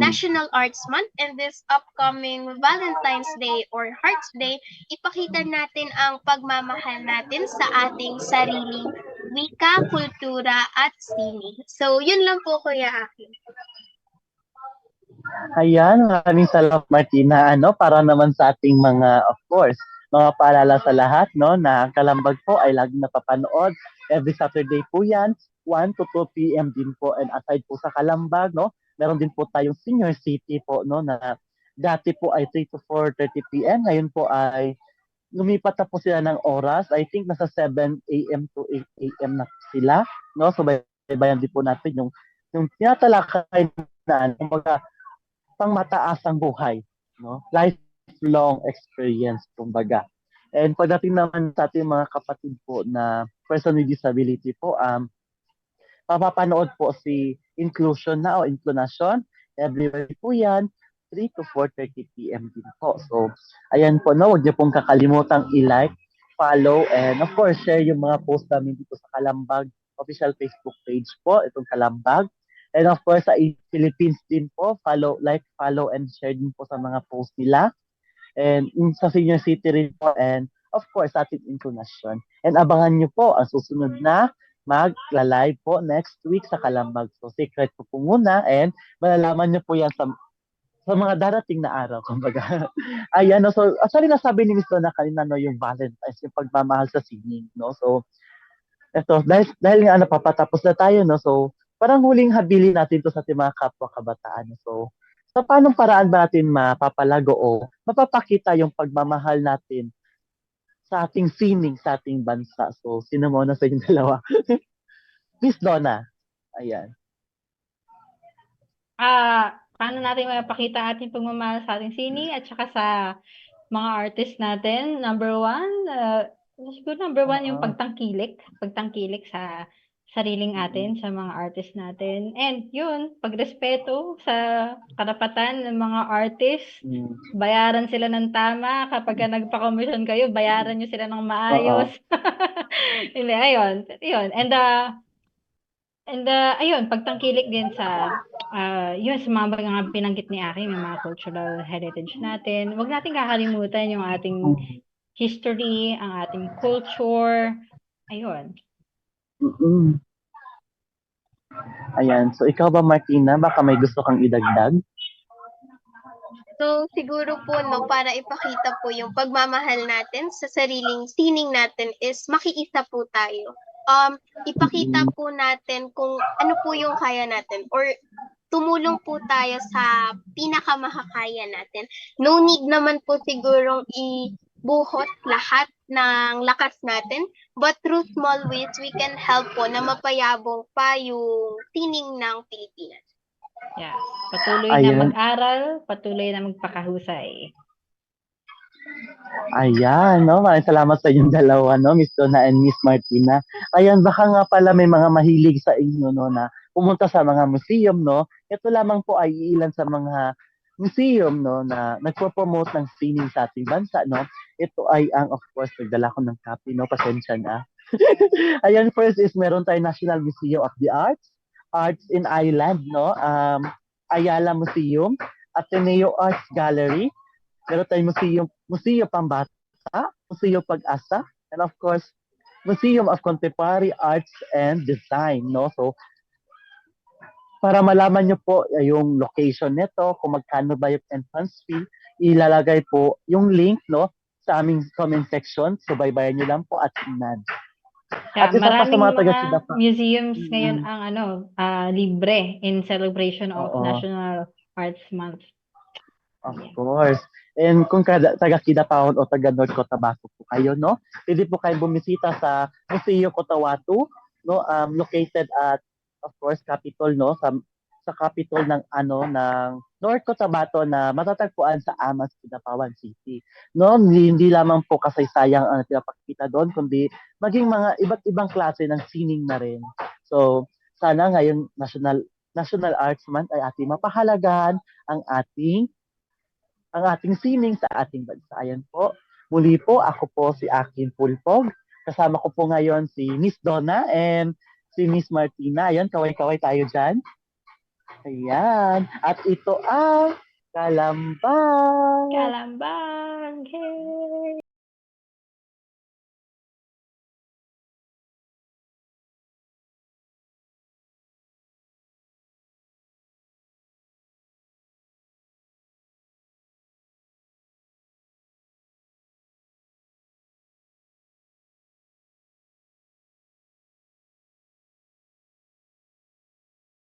National Arts Month and this upcoming Valentine's Day or Hearts Day, ipakita natin ang pagmamahal natin sa ating sariling wika, kultura, at sining. So, yun lang po, Kuya Akin. Ayan, maraming salamat Martina. Para naman sa ating mga, of course, mga paalala sa lahat, no, na Kalambag po ay laging napapanood. Every Saturday po yan, 1 to 2 p.m. din po. And aside po sa Kalambag, no, meron din po tayong Senior City po, no, na dati po ay 3 to 4:30 p.m. Ngayon po ay lumipat na po sila ng oras. I think nasa 7 a.m. to 8 a.m. na sila, no? So bayan din po natin yung tinatalakay na kumbaga pang mataas ang buhay, no? Lifelong experience kumbaga. And pagdating naman sa ating mga kapatid po na person with disability po, papapanood po si Inclusion na o Inclunation. Everywhere po yan, 3 to 4:30 p.m. din po. So, ayan po, no, huwag niyo pong kakalimutang i-like, follow, and of course, share yung mga post namin dito sa Kalambag official Facebook page po, itong Kalambag. And of course, sa Philippines din po, follow, and share din po sa mga post nila. And sa Senior City rin po, and of course, sa ating Inclunation. And abangan nyo po ang susunod na magla-live po next week sa Kalambag. So, secret po muna, and malalaman nyo po yan sa mga darating na araw, kumbaga. Ayan, no? So, actually, nasabi ni Miss Donna kanina, no, yung Valentine's, yung pagmamahal sa sining, no? So, eto, dahil nga napapatapos na tayo, no? So, parang huling habilin natin to sa ating mga kapwa kabataan. So, sa paanong paraan ba natin mapapalago o mapapakita yung pagmamahal natin sa ating sining, sa ating bansa? So, sino muna sa inyong dalawa? Miss Donna. Ayan. Paano natin mapakita ating pagmamahal sa ating sining at saka sa mga artist natin? Siguro number one yung pagtangkilik sa sariling atin sa mga artist natin. And yun, pagrespeto sa karapatan ng mga artist, Mm. bayaran sila ng tama. Kapag ka nagpa-commission kayo, bayaran nyo sila ng maayos. Hindi, ayun. Yun. Ayun, pagtangkilik din sa yun, sa mga binanggit ni Aki, yung mga cultural heritage natin. Huwag natin kakalimutan yung ating history, ang ating culture. Ayun. Mm-mm. Ayan. So, ikaw ba, Martina? Baka may gusto kang idagdag? So, siguro po, no, para ipakita po yung pagmamahal natin sa sariling sining natin is makiisa po tayo. Ipakita po natin kung ano po yung kaya natin or tumulong po tayo sa pinakamakakaya natin. No need naman po sigurong ibuhos lahat ng lakas natin, but through small ways, we can help po na mapayabong pa yung sining ng Pilipinas. Yeah. Patuloy na Ayan. mag-aral, patuloy na magpakahusay. Ayan, no? Maraming salamat sa inyong dalawa, no? Miss Donna and Miss Martina. Ayan, baka nga pala may mga mahilig sa inyo, no, na pumunta sa mga museum, no? Ito lamang po ay ilan sa mga museum, no, na nagpo-promote ng sining sa ating bansa, no? Ito ay ang, of course, nagdala ko ng copy, no? Pasensya na. Ayan, first is meron tayong National Museum of the Arts, Arts in Ireland, no? Ayala Museum, Ateneo Arts Gallery, meron tayong Museo Pambata, Museo Pag-asa, and of course, Museum of Contemporary Arts and Design, no? So, para malaman nyo po yung location nito, kung magkano ba yung entrance fee, ilalagay po yung link, no, sa aming comment section. So, baybayan nyo lang po at tingnan. Yeah, At isa pa sa maraming mga mga taga-Sidapa. museums ngayon ang libre in celebration of Oo. National Arts Month. Of course. And kung taga-Kidapawan o taga-North Cotabato po kayo, no? Pwede po kayo bumisita sa Museo Cotabato, no? Located at, of course, Capitol, no? Sa Capitol ng North Cotabato na matatagpuan sa Amas, Kidapawan City. No, hindi lamang po kasaysayang ang pinapakita doon, kundi maging mga iba't ibang klase ng sining na rin. So, sana ngayon National Arts Month ay ating mapahalagahan ang ating sining sa ating bansa. Ayan po. Muli po, ako po si Akin Pulpog. Kasama ko po ngayon si Miss Donna and si Miss Martina. Ayan, kaway-kaway tayo dyan. Ayan. At ito ang Kalambang. Kalambang! Hey!